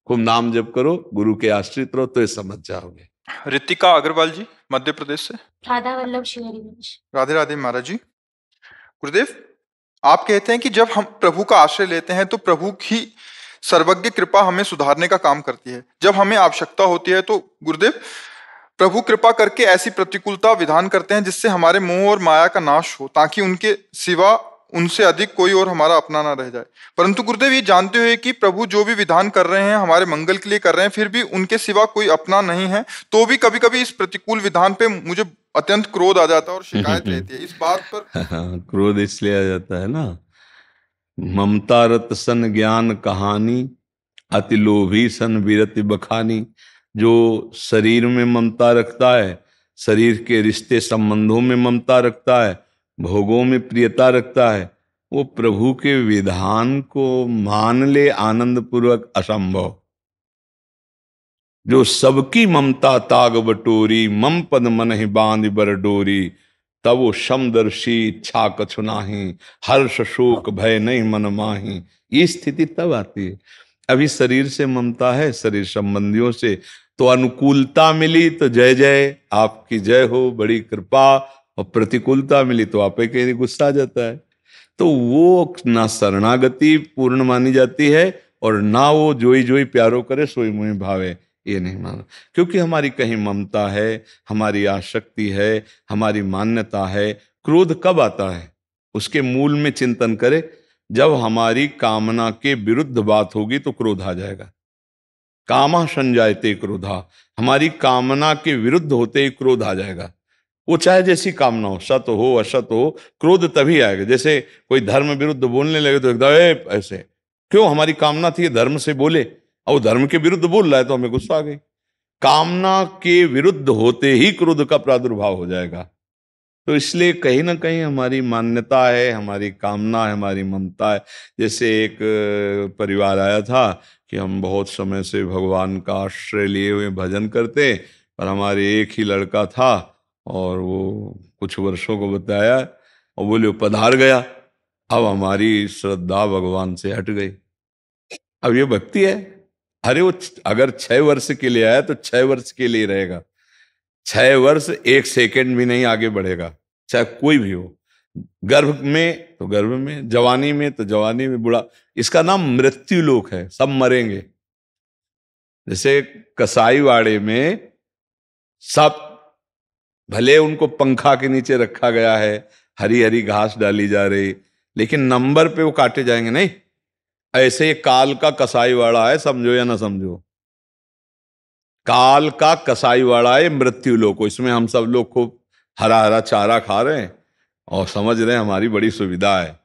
खूब नाम जप करो, गुरु के आश्रित रहो तो ये समझ जाओगे। रितिका अग्रवाल जी, मध्य प्रदेश से। राधा वल्लभ शिवहरि। राधे राधे महाराज जी। गुरुदेव, आप कहते हैं कि जब हम प्रभु का आश्रय लेते हैं तो प्रभु की सर्वज्ञ कृपा हमें सुधारने का काम करती है। जब हमें आवश्यकता होती है तो गुरुदेव प्रभु कृपा करके ऐसी प्रतिकूलता विधान करते हैं जिससे हमारे मोह और माया का नाश हो, ताकि उनके सिवा उनसे अधिक कोई और हमारा अपना ना रह जाए। परंतु गुरुदेव, ये जानते हुए कि प्रभु जो भी विधान कर रहे हैं हमारे मंगल के लिए कर रहे हैं, फिर भी उनके सिवा कोई अपना नहीं है, तो भी कभी कभी इस प्रतिकूल विधान पे मुझे अत्यंत क्रोध आ जाता है और शिकायत रहती है इस बात पर। क्रोध इसलिए आ जाता है ना, ममता रत सन ज्ञान कहानी, अति लोभी सन विरति बखानी। जो शरीर में ममता रखता है, शरीर के रिश्ते संबंधों में ममता रखता है, भोगों में प्रियता रखता है, वो प्रभु के विधान को मान ले आनंद पूर्वक असंभव। जो सबकी ममता ताग बटोरी, मम पद मन ही बांध बर डोरी, तब वो समदर्शी इच्छा कछु नाही, हर्ष शोक भय नहीं मन माही। ये स्थिति तब आती है। अभी शरीर से ममता है, शरीर संबंधियों से, तो अनुकूलता मिली तो जय जय आपकी जय हो, बड़ी कृपा, और प्रतिकूलता मिली तो आप के गुस्सा आ जाता है। तो वो ना शरणागति पूर्ण मानी जाती है और ना वो जोई जोई प्यारो करे सोई मुहि भावे, ये नहीं माना। क्योंकि हमारी कहीं ममता है, हमारी आसक्ति है, हमारी मान्यता है। क्रोध कब आता है? उसके मूल में चिंतन करे। जब हमारी कामना के विरुद्ध बात होगी तो क्रोध आ जाएगा। कामा संजायते क्रोधा, हमारी कामना के विरुद्ध होते ही क्रोध आ जाएगा। वो चाहे जैसी कामना हो, सत हो असत हो, क्रोध तभी आएगा। जैसे कोई धर्म विरुद्ध बोलने लगे तो एकदम ऐसे, क्यों? हमारी कामना थी धर्म से बोले और धर्म के विरुद्ध बोल रहा है तो हमें गुस्सा आ गई। कामना के विरुद्ध होते ही क्रोध का प्रादुर्भाव हो जाएगा। तो इसलिए कहीं ना कहीं हमारी मान्यता है, हमारी कामना है, हमारी ममता है। जैसे एक परिवार आया था कि हम बहुत समय से भगवान का आश्रय लिए हुए भजन करते, पर हमारे एक ही लड़का था और वो कुछ वर्षों को बताया और बोले वो पधार गया। अब हमारी श्रद्धा भगवान से हट गई। अब ये भक्ति है। अरे वो अगर 6 वर्ष के लिए आया तो 6 वर्ष के लिए रहेगा। 6 वर्ष 1 सेकंड भी नहीं आगे बढ़ेगा, चाहे कोई भी हो। गर्भ में तो गर्भ में, जवानी में तो जवानी में, बुढ़ा, इसका नाम मृत्यु लोक है, सब मरेंगे। जैसे कसाईवाड़े में सब, भले उनको पंखा के नीचे रखा गया है, हरी हरी घास डाली जा रही, लेकिन नंबर पे वो काटे जाएंगे नहीं। ऐसे काल का कसाईवाड़ा है, समझो या ना समझो। काल का कसाईवाड़ा है मृत्यु लोक। इसमें हम सब लोग खूब हरा हरा चारा खा रहे हैं और समझ रहे हैं हमारी बड़ी सुविधा है।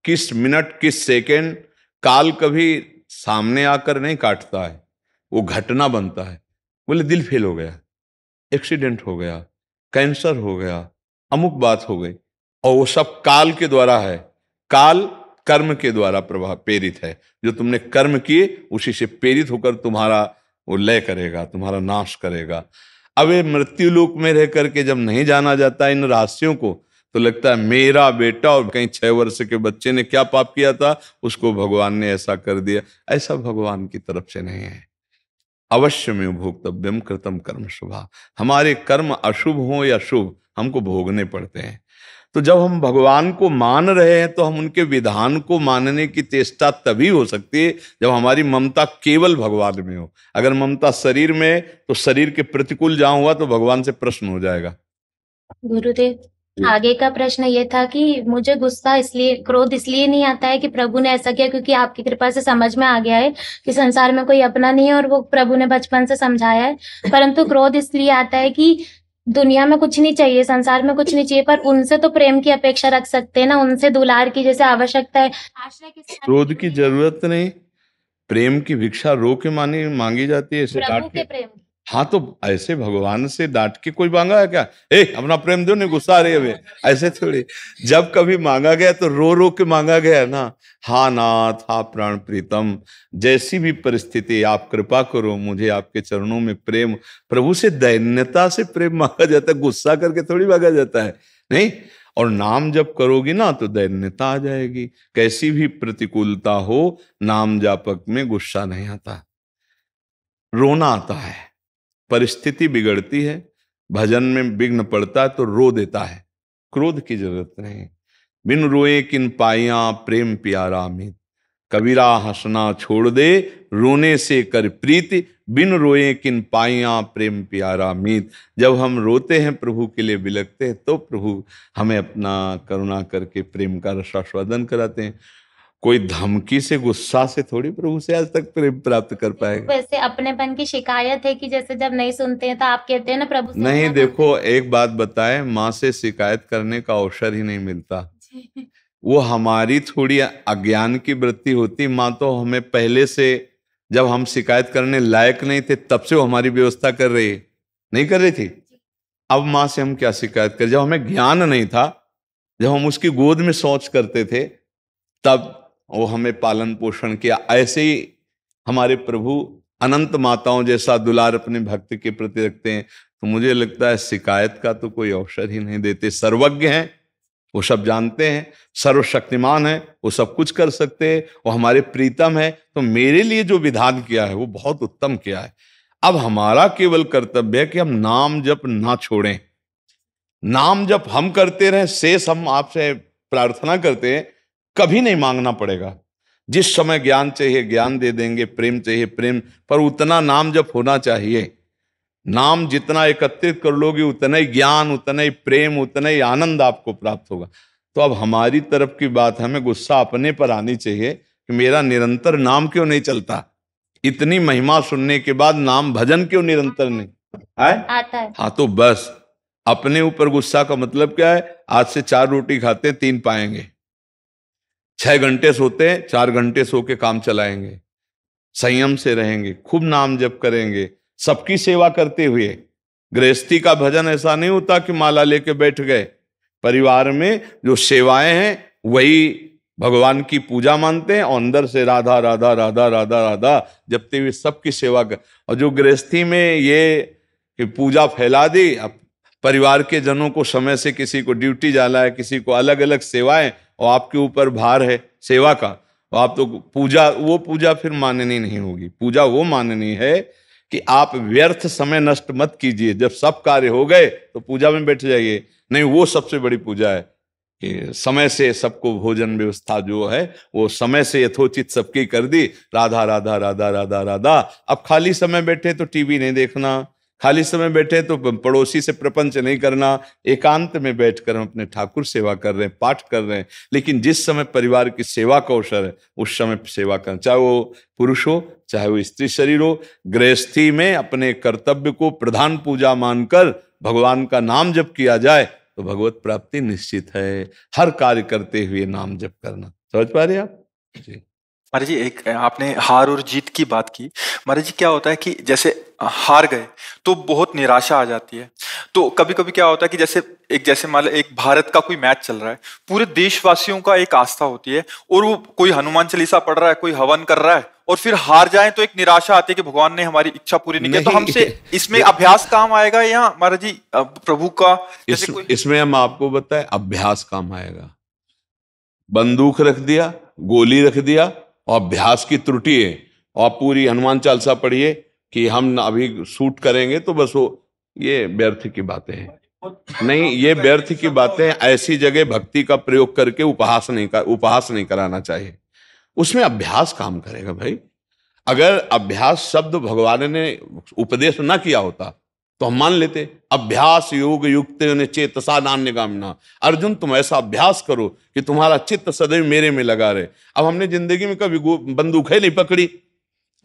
किस मिनट किस सेकंड काल कभी सामने आकर नहीं काटता है, वो घटना बनता है। बोले दिल फेल हो गया, एक्सीडेंट हो गया, कैंसर हो गया, अमुक बात हो गई, और वो सब काल के द्वारा है। काल कर्म के द्वारा प्रभाव प्रेरित है। जो तुमने कर्म किए उसी से प्रेरित होकर तुम्हारा वो लय करेगा, तुम्हारा नाश करेगा। अब ये मृत्यु लोक में रह करके जब नहीं जाना जाता इन रहस्यों को, तो लगता है मेरा बेटा और कहीं 6 वर्ष के बच्चे ने क्या पाप किया था, उसको भगवान ने ऐसा कर दिया। ऐसा भगवान की तरफ से नहीं है। अवश्य में भोक्तव्यम कृतम कर्म शुभा। हमारे कर्म अशुभ हो या शुभ हमको भोगने पड़ते हैं। तो जब हम भगवान को मान रहे हैं तो हम उनके विधान को मानने की चेष्टा तभी हो सकती है जब हमारी ममता केवल भगवान में हो। अगर ममता शरीर में है तो शरीर के प्रतिकूल जहां हुआ तो भगवान से प्रश्न हो जाएगा। गुरुदेव, आगे का प्रश्न ये था कि मुझे गुस्सा इसलिए, क्रोध इसलिए नहीं आता है कि प्रभु ने ऐसा किया, क्योंकि आपकी कृपा से समझ में आ गया है कि संसार में कोई अपना नहीं है और वो प्रभु ने बचपन से समझाया है। परंतु क्रोध इसलिए आता है कि दुनिया में कुछ नहीं चाहिए, संसार में कुछ नहीं चाहिए, पर उनसे तो प्रेम की अपेक्षा रख सकते हैं ना, उनसे दुलार की जैसे आवश्यकता है। आश्रय किसी क्रोध की जरूरत नहीं, प्रेम की भिक्षा रो के मांगी जाती है, ऐसे प्रभु डांट के के। प्रेम। हाँ तो ऐसे भगवान से डांट के कोई मांगा है क्या? ए अपना प्रेम दो, नहीं गुस्सा आ रही है हमें, ऐसे थोड़ी। जब कभी मांगा गया तो रो रो के मांगा गया ना। हाँ नाथ, हाँ प्राण प्रीतम, जैसी भी परिस्थिति आप कृपा करो, मुझे आपके चरणों में प्रेम। प्रभु से दैन्यता से प्रेम मांगा जाता है, गुस्सा करके थोड़ी मांगा जाता है, नहीं। और नाम जब करोगी ना तो दैन्यता आ जाएगी। कैसी भी प्रतिकूलता हो, नाम जापक में गुस्सा नहीं आता, रोना आता है। परिस्थिति बिगड़ती है, भजन में विघ्न पड़ता है तो रो देता है। क्रोध की जरूरत नहीं। बिन रोए किन पाइया प्रेम प्यारा अमित, कबीरा हंसना छोड़ दे रोने से कर प्रीति, बिन रोए किन पाइया प्रेम प्यारा अमित। जब हम रोते हैं, प्रभु के लिए बिलखते हैं, तो प्रभु हमें अपना करुणा करके प्रेम का रसास्वादन कराते हैं। कोई धमकी से, गुस्सा से थोड़ी प्रभु से आज तक प्रेम प्राप्त कर पाएगा। वैसे अपनेपन की शिकायत है कि जैसे जब नहीं सुनते हैं तो आप कहते हैं ना प्रभु से नहीं, मना देखो एक बात बताएं, माँ से शिकायत करने का अवसर ही नहीं मिलता। करते। वो हमारी थोड़ी अज्ञान की वृत्ति होती। माँ तो हमें पहले से, जब हम शिकायत करने लायक नहीं थे तब से वो हमारी व्यवस्था कर रही है, नहीं कर रही थी। अब माँ से हम क्या शिकायत करें? जब हमें ज्ञान नहीं था, जब हम उसकी गोद में शौच करते थे, तब वो हमें पालन पोषण किया। ऐसे ही हमारे प्रभु अनंत माताओं जैसा दुलार अपने भक्त के प्रति रखते हैं। तो मुझे लगता है शिकायत का तो कोई अवसर ही नहीं देते। सर्वज्ञ हैं, वो सब जानते हैं, सर्वशक्तिमान है, वो सब कुछ कर सकते हैं, वो हमारे प्रीतम है। तो मेरे लिए जो विधान किया है वो बहुत उत्तम किया है। अब हमारा केवल कर्तव्य है कि हम नाम जप ना छोड़ें। नाम जप हम करते रहें, शेष हम आपसे प्रार्थना करते हैं, कभी नहीं मांगना पड़ेगा। जिस समय ज्ञान चाहिए ज्ञान दे देंगे, प्रेम चाहिए प्रेम, पर उतना नाम जप होना चाहिए। नाम जितना एकत्रित कर लोगे उतना ही ज्ञान, उतना ही प्रेम, उतना ही आनंद आपको प्राप्त होगा। तो अब हमारी तरफ की बात, हमें गुस्सा अपने पर आनी चाहिए कि मेरा निरंतर नाम क्यों नहीं चलता। इतनी महिमा सुनने के बाद नाम भजन क्यों निरंतर नहीं आता है। हाँ तो बस अपने ऊपर गुस्सा का मतलब क्या है? आज से 4 रोटी खाते हैं, 3 पाएंगे, 6 घंटे सोते हैं, 4 घंटे सो के काम चलाएंगे, संयम से रहेंगे, खूब नाम जप करेंगे, सबकी सेवा करते हुए। गृहस्थी का भजन ऐसा नहीं होता कि माला लेके बैठ गए। परिवार में जो सेवाएं हैं वही भगवान की पूजा मानते हैं, और अंदर से राधा राधा राधा राधा राधा जपते हुए सबकी सेवा कर। और जो गृहस्थी में ये कि पूजा फैला दी, अब परिवार के जनों को समय से, किसी को ड्यूटी जाना है, किसी को अलग अलग सेवाएं, और आपके ऊपर भार है सेवा का, और आप तो पूजा, वो पूजा फिर माननी नहीं होगी। पूजा वो माननी है कि आप व्यर्थ समय नष्ट मत कीजिए। जब सब कार्य हो गए तो पूजा में बैठ जाइए, नहीं, वो सबसे बड़ी पूजा है कि समय से सबको भोजन व्यवस्था जो है वो समय से यथोचित सबकी कर दी। राधा राधा राधा राधा राधा। अब खाली समय बैठे तो टीवी नहीं देखना, खाली समय बैठे तो पड़ोसी से प्रपंच नहीं करना, एकांत में बैठकर हम अपने ठाकुर सेवा कर रहे हैं, पाठ कर रहे हैं। लेकिन जिस समय परिवार की सेवा का अवसर है उस समय सेवा करना, चाहे वो पुरुष हो चाहे वो स्त्री शरीर हो। गृहस्थी में अपने कर्तव्य को प्रधान पूजा मानकर भगवान का नाम जप किया जाए तो भगवत प्राप्ति निश्चित है। हर कार्य करते हुए नाम जप करना। समझ पा रहे आप जी? महाराज जी, एक आपने हार और जीत की बात की। महाराज जी, क्या होता है कि जैसे हार गए तो बहुत निराशा आ जाती है। तो कभी कभी क्या होता है कि जैसे मान लो एक भारत का कोई मैच चल रहा है, पूरे देशवासियों का एक आस्था होती है, और वो कोई हनुमान चालीसा पढ़ रहा है, कोई हवन कर रहा है, और फिर हार जाए तो एक निराशा आती है कि भगवान ने हमारी इच्छा पूरी नहीं की। तो हमसे इसमें अभ्यास काम आएगा या महाराज जी प्रभु का जैसे कोई इसमें हम आपको बताएं, अभ्यास काम आएगा। बंदूक रख दिया, गोली रख दिया, और अभ्यास की त्रुटि है, और पूरी हनुमान चालीसा पढ़िए कि हम अभी शूट करेंगे, तो बस वो ये व्यर्थ की बातें हैं। नहीं, ये व्यर्थ की बातें। ऐसी जगह भक्ति का प्रयोग करके उपहास नहीं कराना चाहिए। उसमें अभ्यास काम करेगा भाई। अगर अभ्यास शब्द भगवान ने उपदेश ना किया होता तो हम मान लेते अभ्यास योग युक्त चेतसा नान्यगामिना। अर्जुन, तुम ऐसा अभ्यास करो कि तुम्हारा चित्त सदैव मेरे में लगा रहे। अब हमने जिंदगी में कभी बंदूक है नहीं पकड़ी,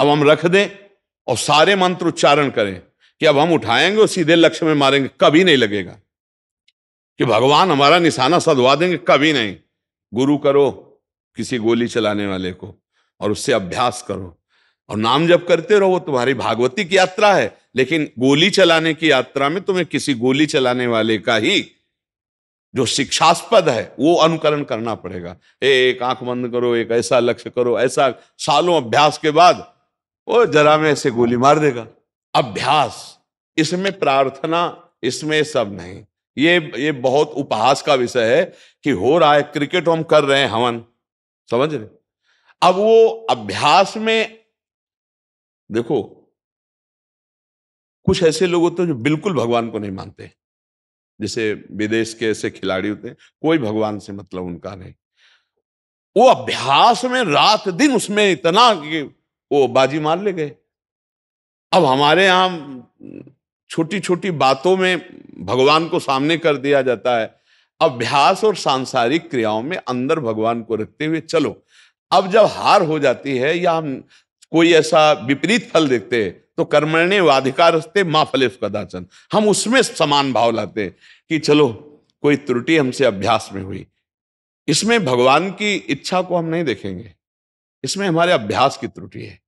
अब हम रख दें और सारे मंत्र उच्चारण करें कि अब हम उठाएंगे और सीधे लक्ष्य में मारेंगे, कभी नहीं लगेगा। कि भगवान हमारा निशाना सधवा देंगे, कभी नहीं। गुरु करो किसी गोली चलाने वाले को, और उससे अभ्यास करो, और नाम जप करते रहो। वो तुम्हारी भागवती की यात्रा है, लेकिन गोली चलाने की यात्रा में तुम्हें किसी गोली चलाने वाले का ही जो शिक्षास्पद है वो अनुकरण करना पड़ेगा। एक आंख बंद करो, एक ऐसा लक्ष्य करो, ऐसा सालों अभ्यास के बाद वो जरा में ऐसे गोली मार देगा। अभ्यास, इसमें प्रार्थना, इसमें सब नहीं। ये बहुत उपहास का विषय है कि हो रहा है क्रिकेट, हम कर रहे हैं हवन, समझ रहे। अब वो अभ्यास में देखो, कुछ ऐसे लोग होते हैं जो बिल्कुल भगवान को नहीं मानते, जैसे विदेश के ऐसे खिलाड़ी होते हैं, कोई भगवान से मतलब उनका नहीं। वो अभ्यास में रात दिन उसमें इतना कि वो बाजी मार ले गए। अब हमारे यहां छोटी छोटी बातों में भगवान को सामने कर दिया जाता है। अभ्यास और सांसारिक क्रियाओं में अंदर भगवान को रखते हुए चलो। अब जब हार हो जाती है या हम कोई ऐसा विपरीत फल देखते हैं तो कर्मण्ये वाधिकारस्ते मां फलेषु कदाचन, हम उसमें समान भाव लाते हैं कि चलो कोई त्रुटि हमसे अभ्यास में हुई। इसमें भगवान की इच्छा को हम नहीं देखेंगे, इसमें हमारे अभ्यास की त्रुटि है।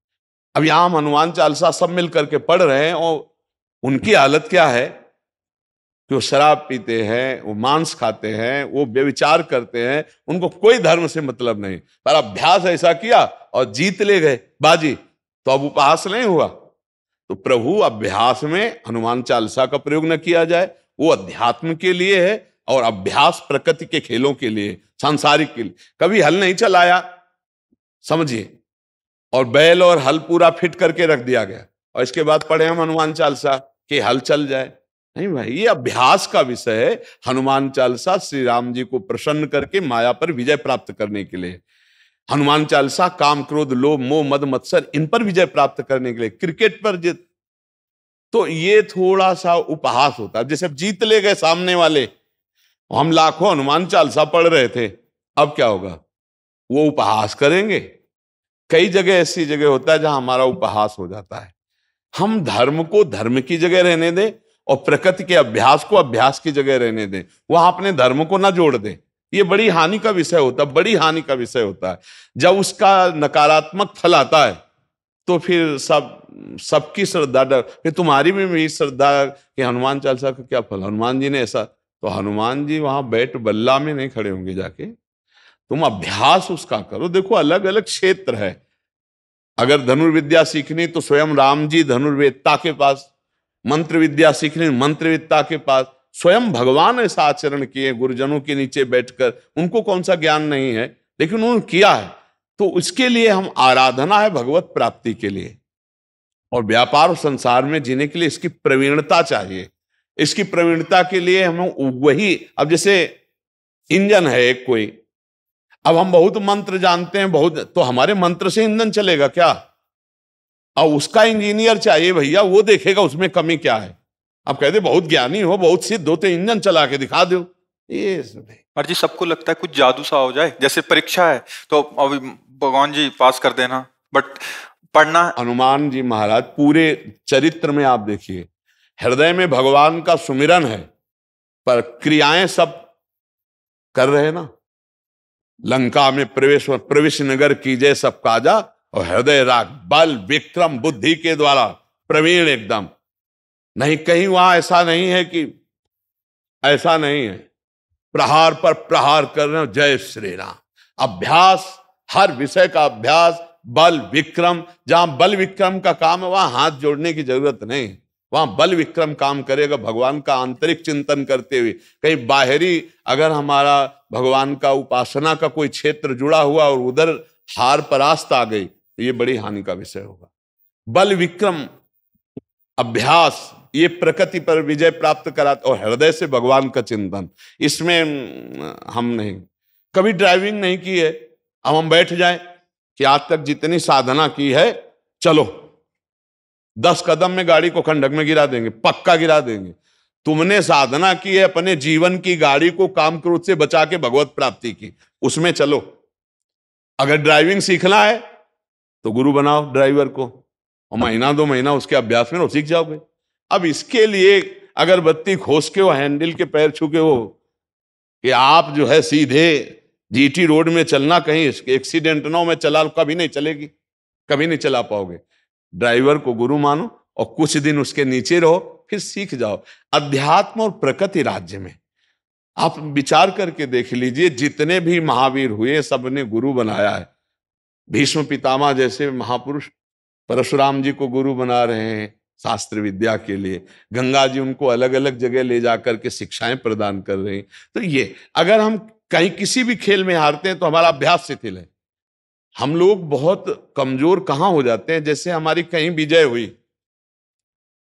अब यहां हम हनुमान चालीसा सब मिल करके पढ़ रहे हैं, और उनकी हालत क्या है कि वो शराब पीते हैं, वो मांस खाते हैं, वो व्यभिचार करते हैं, उनको कोई धर्म से मतलब नहीं, पर अभ्यास ऐसा किया और जीत ले गए बाजी, तो अब उपहास नहीं हुआ। तो प्रभु अभ्यास में हनुमान चालीसा का प्रयोग न किया जाए, वो अध्यात्म के लिए है, और अभ्यास प्रकृति के खेलों के लिए, सांसारिक के लिए। कभी हल नहीं चलाया, समझिए, और बैल और हल पूरा फिट करके रख दिया गया, और इसके बाद पढ़े हम हनुमान चालीसा कि हल चल जाए। नहीं भाई, ये अभ्यास का विषय है। हनुमान चालीसा श्री राम जी को प्रसन्न करके माया पर विजय प्राप्त करने के लिए। हनुमान चालीसा काम क्रोध लोभ मोह मद मत्सर इन पर विजय प्राप्त करने के लिए। क्रिकेट पर जीत, तो ये थोड़ा सा उपहास होता है। जैसे जीत ले गए सामने वाले, हम लाखों हनुमान चालीसा पढ़ रहे थे, अब क्या होगा, वो उपहास करेंगे। कई जगह ऐसी जगह होता है जहां हमारा उपहास हो जाता है। हम धर्म को धर्म की जगह रहने दें और प्रकृति के अभ्यास को अभ्यास की जगह रहने दें, वहां अपने धर्म को ना जोड़ दें। ये बड़ी हानि का विषय होता है, बड़ी हानि का विषय होता है। जब उसका नकारात्मक फल आता है तो फिर सबकी श्रद्धा डर, फिर तुम्हारी भी श्रद्धा कि हनुमान चालीसा का क्या फल, हनुमान जी ने ऐसा, तो हनुमान जी वहां बैठ बल्ला में नहीं खड़े होंगे जाके, तुम अभ्यास उसका करो। देखो अलग अलग क्षेत्र है। अगर धनुर्विद्या सीखनी तो स्वयं राम जी धनुर्वेदता के पास, मंत्र विद्या सीखनी मंत्रविद्ता के पास। स्वयं भगवान ऐसा आचरण किए गुरुजनों के नीचे बैठकर, उनको कौन सा ज्ञान नहीं है, लेकिन उन्होंने किया है। तो इसके लिए हम आराधना है भगवत प्राप्ति के लिए, और व्यापार और संसार में जीने के लिए इसकी प्रवीणता चाहिए। इसकी प्रवीणता के लिए हम वही, अब जैसे इंजन है एक कोई, अब हम बहुत मंत्र जानते हैं बहुत, तो हमारे मंत्र से इंजन चलेगा क्या? और उसका इंजीनियर चाहिए भैया, वो देखेगा उसमें कमी क्या है। अब कहते बहुत ज्ञानी हो, बहुत सिद्ध हो, तो इंजन चला के दिखा दो। ये और जी सबको लगता है कुछ जादू सा हो जाए, जैसे परीक्षा है तो अभी भगवान जी पास कर देना, बट पढ़ना। हनुमान जी महाराज पूरे चरित्र में आप देखिए, हृदय में भगवान का सुमिरन है, पर क्रियाएं सब कर रहे हैं ना। लंका में प्रवेश नगर कीजे सब काजा, और हृदय राग बल विक्रम बुद्धि के द्वारा प्रवीण एकदम। नहीं, कहीं वहां ऐसा नहीं है कि ऐसा नहीं है, प्रहार पर प्रहार कर रहे हो, जय श्री राम। अभ्यास, हर विषय का अभ्यास, बल विक्रम। जहां बल विक्रम का काम है वहां हाथ जोड़ने की जरूरत नहीं, वहां बल विक्रम काम करेगा भगवान का आंतरिक चिंतन करते हुए। कहीं बाहरी अगर हमारा भगवान का उपासना का कोई क्षेत्र जुड़ा हुआ और उधर हार परास्त आ गई तो ये बड़ी हानि का विषय होगा। बल विक्रम अभ्यास ये प्रकृति पर विजय प्राप्त कराता, और हृदय से भगवान का चिंतन। इसमें हम नहीं, कभी ड्राइविंग नहीं की है, अब हम बैठ जाएं कि आज तक जितनी साधना की है, चलो 10 कदम में गाड़ी को खंडक में गिरा देंगे, पक्का गिरा देंगे। तुमने साधना की है अपने जीवन की गाड़ी को काम क्रोध से बचा के भगवत प्राप्ति की, उसमें चलो। अगर ड्राइविंग सीखना है तो गुरु बनाओ ड्राइवर को, और महीना 2 महीना उसके अभ्यास में सीख जाओगे। अब इसके लिए अगरबत्ती खोस के वो हैंडल के पैर छू के वो कि आप जो है सीधे जीटी रोड में चलना, कहीं एक्सीडेंट ना हो, में चला, कभी नहीं चलेगी, कभी नहीं चला पाओगे। ड्राइवर को गुरु मानो और कुछ दिन उसके नीचे रहो, फिर सीख जाओ। अध्यात्म और प्रकृति राज्य में आप विचार करके देख लीजिए, जितने भी महावीर हुए सबने गुरु बनाया है। भीष्म पितामह जैसे महापुरुष परशुराम जी को गुरु बना रहे हैं शास्त्र विद्या के लिए, गंगा जी उनको अलग अलग जगह ले जाकर के शिक्षाएं प्रदान कर रहे हैं। तो ये अगर हम कहीं किसी भी खेल में हारते हैं तो हमारा अभ्यास शिथिल है। हम लोग बहुत कमजोर कहां हो जाते हैं, जैसे हमारी कहीं विजय हुई,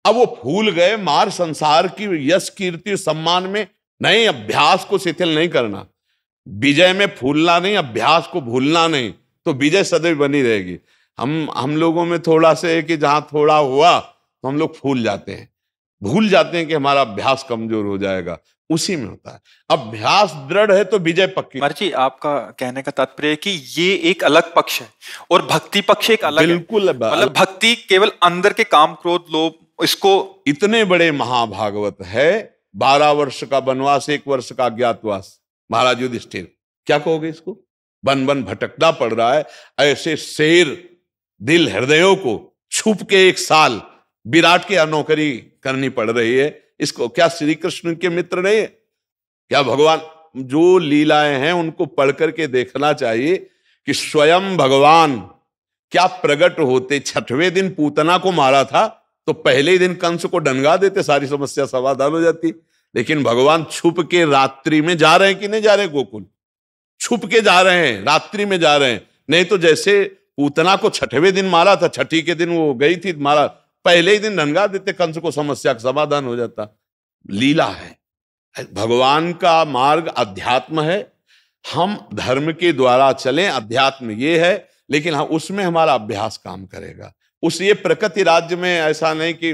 अब वो फूल गए मार संसार की यश कीर्ति सम्मान में, नहीं, अभ्यास को शिथिल नहीं करना। विजय में फूलना नहीं, अभ्यास को भूलना नहीं, तो विजय सदैव बनी रहेगी। हम लोगों में थोड़ा सा है कि जहां थोड़ा हुआ तो हम लोग भूल जाते हैं कि हमारा अभ्यास कमजोर हो जाएगा, उसी में होता है। अभ्यास दृढ़ है तो विजय पक्की। महाराज जी, आपका कहने का तात्पर्य है कि ये एक अलग पक्ष है और भक्ति पक्ष एक अलग है। बिल्कुल, मतलब भक्ति केवल अंदर के काम क्रोध लोभ, इसको इतने बड़े महाभागवत है, 12 वर्ष का वनवास, 1 वर्ष का अज्ञातवास। महाराज युधिष्ठिर, क्या कहोगे इसको? बन बन भटकना पड़ रहा है, ऐसे शेर दिल हृदयों को छुप के 1 साल विराट की नौकरी करनी पड़ रही है। इसको क्या श्री कृष्ण के मित्र नहीं है? क्या भगवान जो लीलाएं हैं उनको पढ़ करके देखना चाहिए कि स्वयं भगवान क्या प्रकट होते। 6वें दिन पूतना को मारा था तो पहले ही दिन कंस को डंगा देते, सारी समस्या समाधान हो जाती। लेकिन भगवान छुप के रात्रि में जा रहे हैं कि नहीं जा रहे? गोकुल छुप के जा रहे हैं, रात्रि में जा रहे हैं। नहीं तो जैसे पूतना को 6वें दिन मारा था, 6ठी के दिन वो गई थी मारा, पहले ही दिन डंगा देते कंस को, समस्या का समाधान हो जाता। लीला है, भगवान का मार्ग अध्यात्म है। हम धर्म के द्वारा चलें, अध्यात्म ये है, लेकिन हाँ उसमें हमारा अभ्यास काम करेगा। उस ये प्रकृति राज्य में ऐसा नहीं कि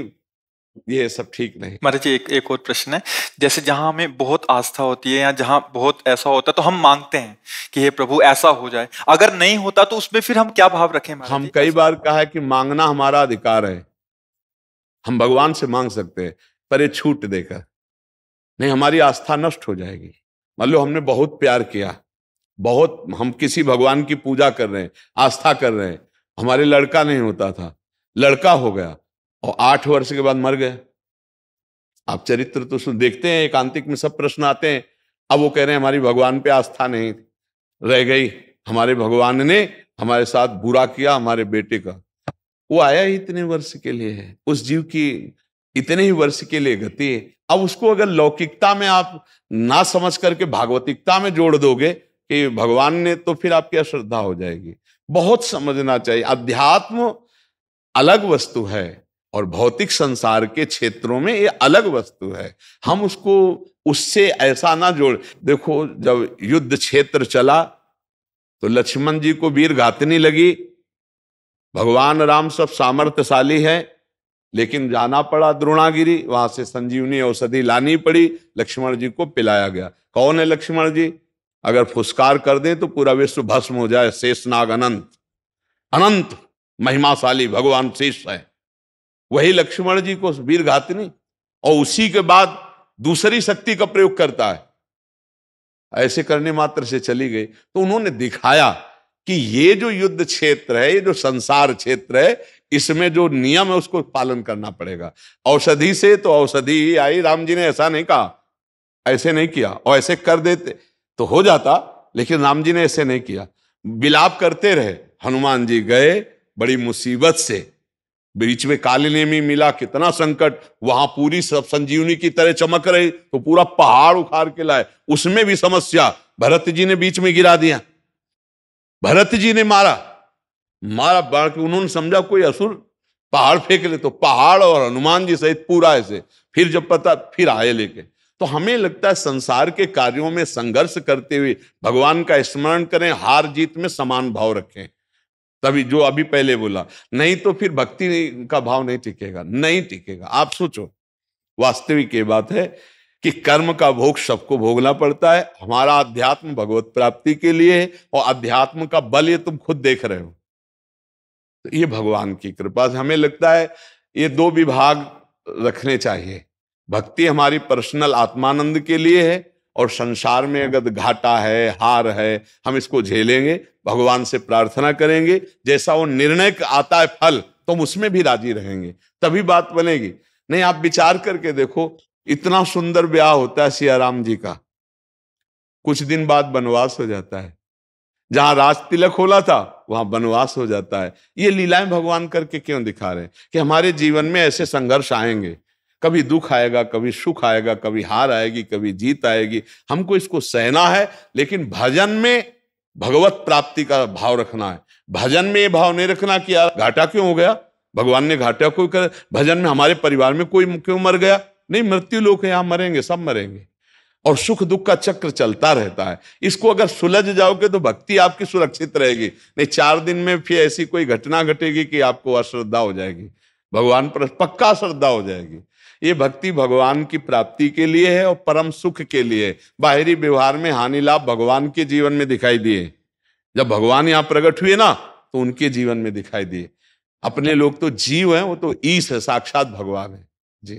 ये सब ठीक नहीं। महाराज जी, एक और प्रश्न है। जैसे जहां हमें बहुत आस्था होती है या जहां बहुत ऐसा होता है तो हम मांगते हैं कि हे प्रभु ऐसा हो जाए, अगर नहीं होता तो उसमें फिर हम क्या भाव रखें? हम कई बार कहा है कि मांगना हमारा अधिकार है, हम भगवान से मांग सकते हैं, पर ये छूट देकर नहीं, हमारी आस्था नष्ट हो जाएगी। मान लो हमने बहुत प्यार किया, बहुत हम किसी भगवान की पूजा कर रहे हैं, आस्था कर रहे हैं, हमारे लड़का नहीं होता था, लड़का हो गया और 8 वर्ष के बाद मर गया। आप चरित्र तो देखते हैं, एकांतिक में सब प्रश्न आते हैं। अब वो कह रहे हैं हमारी भगवान पे आस्था नहीं रह गई, हमारे भगवान ने हमारे साथ बुरा किया, हमारे बेटे का। वो आया ही इतने वर्ष के लिए है, उस जीव की इतने ही वर्ष के लिए गति है। अब उसको अगर लौकिकता में आप ना समझ करके भागवतिकता में जोड़ दोगे कि भगवान ने, तो फिर आपकी अश्रद्धा हो जाएगी। बहुत समझना चाहिए, अध्यात्म अलग वस्तु है और भौतिक संसार के क्षेत्रों में ये अलग वस्तु है। हम उसको उससे ऐसा ना जोड़। देखो, जब युद्ध क्षेत्र चला तो लक्ष्मण जी को वीर घातनी लगी। भगवान राम सब सामर्थ्यशाली है, लेकिन जाना पड़ा द्रोणागिरी, वहां से संजीवनी औषधि लानी पड़ी, लक्ष्मण जी को पिलाया गया। कौन है लक्ष्मण जी? अगर फुसकार कर दे तो पूरा विश्व भस्म हो जाए। शेषनाग अनंत, अनंत महिमाशाली भगवान शेष है, वही लक्ष्मण जी को वीर घातनी। और उसी के बाद दूसरी शक्ति का प्रयोग करता है, ऐसे करने मात्र से चली गई। तो उन्होंने दिखाया कि ये जो युद्ध क्षेत्र है, ये जो संसार क्षेत्र है, इसमें जो नियम है उसको पालन करना पड़ेगा। औषधि से तो औषधि ही आई, राम जी ने ऐसा नहीं कहा, ऐसे नहीं किया, और ऐसे कर देते तो हो जाता, लेकिन राम जी ने ऐसे नहीं किया। विलाप करते रहे, हनुमान जी गए बड़ी मुसीबत से, बीच में काली नेमी मिला, कितना संकट, वहां पूरी सब संजीवनी की तरह चमक रही, तो पूरा पहाड़ उखाड़ के लाए, उसमें भी समस्या, भरत जी ने बीच में गिरा दिया, भरत जी ने मारा बाढ़ के, उन्होंने समझा कोई असुर पहाड़ फेंक ले, तो पहाड़ और हनुमान जी सहित पूरा ऐसे, फिर जब पता फिर आए लेके। तो हमें लगता है संसार के कार्यों में संघर्ष करते हुए भगवान का स्मरण करें, हार जीत में समान भाव रखें, तभी जो अभी पहले बोला, नहीं तो फिर भक्ति का भाव नहीं टिकेगा, नहीं टिकेगा। आप सोचो, वास्तविक ये बात है कि कर्म का भोग सबको भोगना पड़ता है। हमारा अध्यात्म भगवत प्राप्ति के लिए है, और अध्यात्म का बल ये तुम खुद देख रहे हो। तो ये भगवान की कृपा से हमें लगता है ये दो विभाग रखने चाहिए। भक्ति हमारी पर्सनल आत्मानंद के लिए है, और संसार में अगर घाटा है, हार है, हम इसको झेलेंगे, भगवान से प्रार्थना करेंगे, जैसा वो निर्णय आता है फल, तो हम उसमें भी राजी रहेंगे, तभी बात बनेगी। नहीं, आप विचार करके देखो, इतना सुंदर ब्याह होता है सिया राम जी का, कुछ दिन बाद वनवास हो जाता है, जहां राज तिलक होला था वहां वनवास हो जाता है। ये लीलाएं भगवान करके क्यों दिखा रहे हैं कि हमारे जीवन में ऐसे संघर्ष आएंगे, कभी दुख आएगा, कभी सुख आएगा, कभी हार आएगी, कभी जीत आएगी, हमको इसको सहना है। लेकिन भजन में भगवत प्राप्ति का भाव रखना है। भजन में ये भाव नहीं रखना कि यार घाटा क्यों हो गया, भगवान ने घाटा क्यों कर, भजन में हमारे परिवार में कोई क्यों मर गया, नहीं, मृत्यु लोक है, यहां मरेंगे, सब मरेंगे, और सुख दुख का चक्र चलता रहता है। इसको अगर सुलझ जाओगे तो भक्ति आपकी सुरक्षित रहेगी। नहीं, 4 दिन में फिर ऐसी कोई घटना घटेगी कि आपको अश्रद्धा हो जाएगी, भगवान पर पक्का श्रद्धा हो जाएगी। ये भक्ति भगवान की प्राप्ति के लिए है और परम सुख के लिए। बाहरी व्यवहार में हानि लाभ भगवान के जीवन में दिखाई दिए, जब भगवान यहां प्रकट हुए ना तो उनके जीवन में दिखाई दिए। अपने लोग तो जीव हैं, वो तो ईश है, साक्षात भगवान है जी।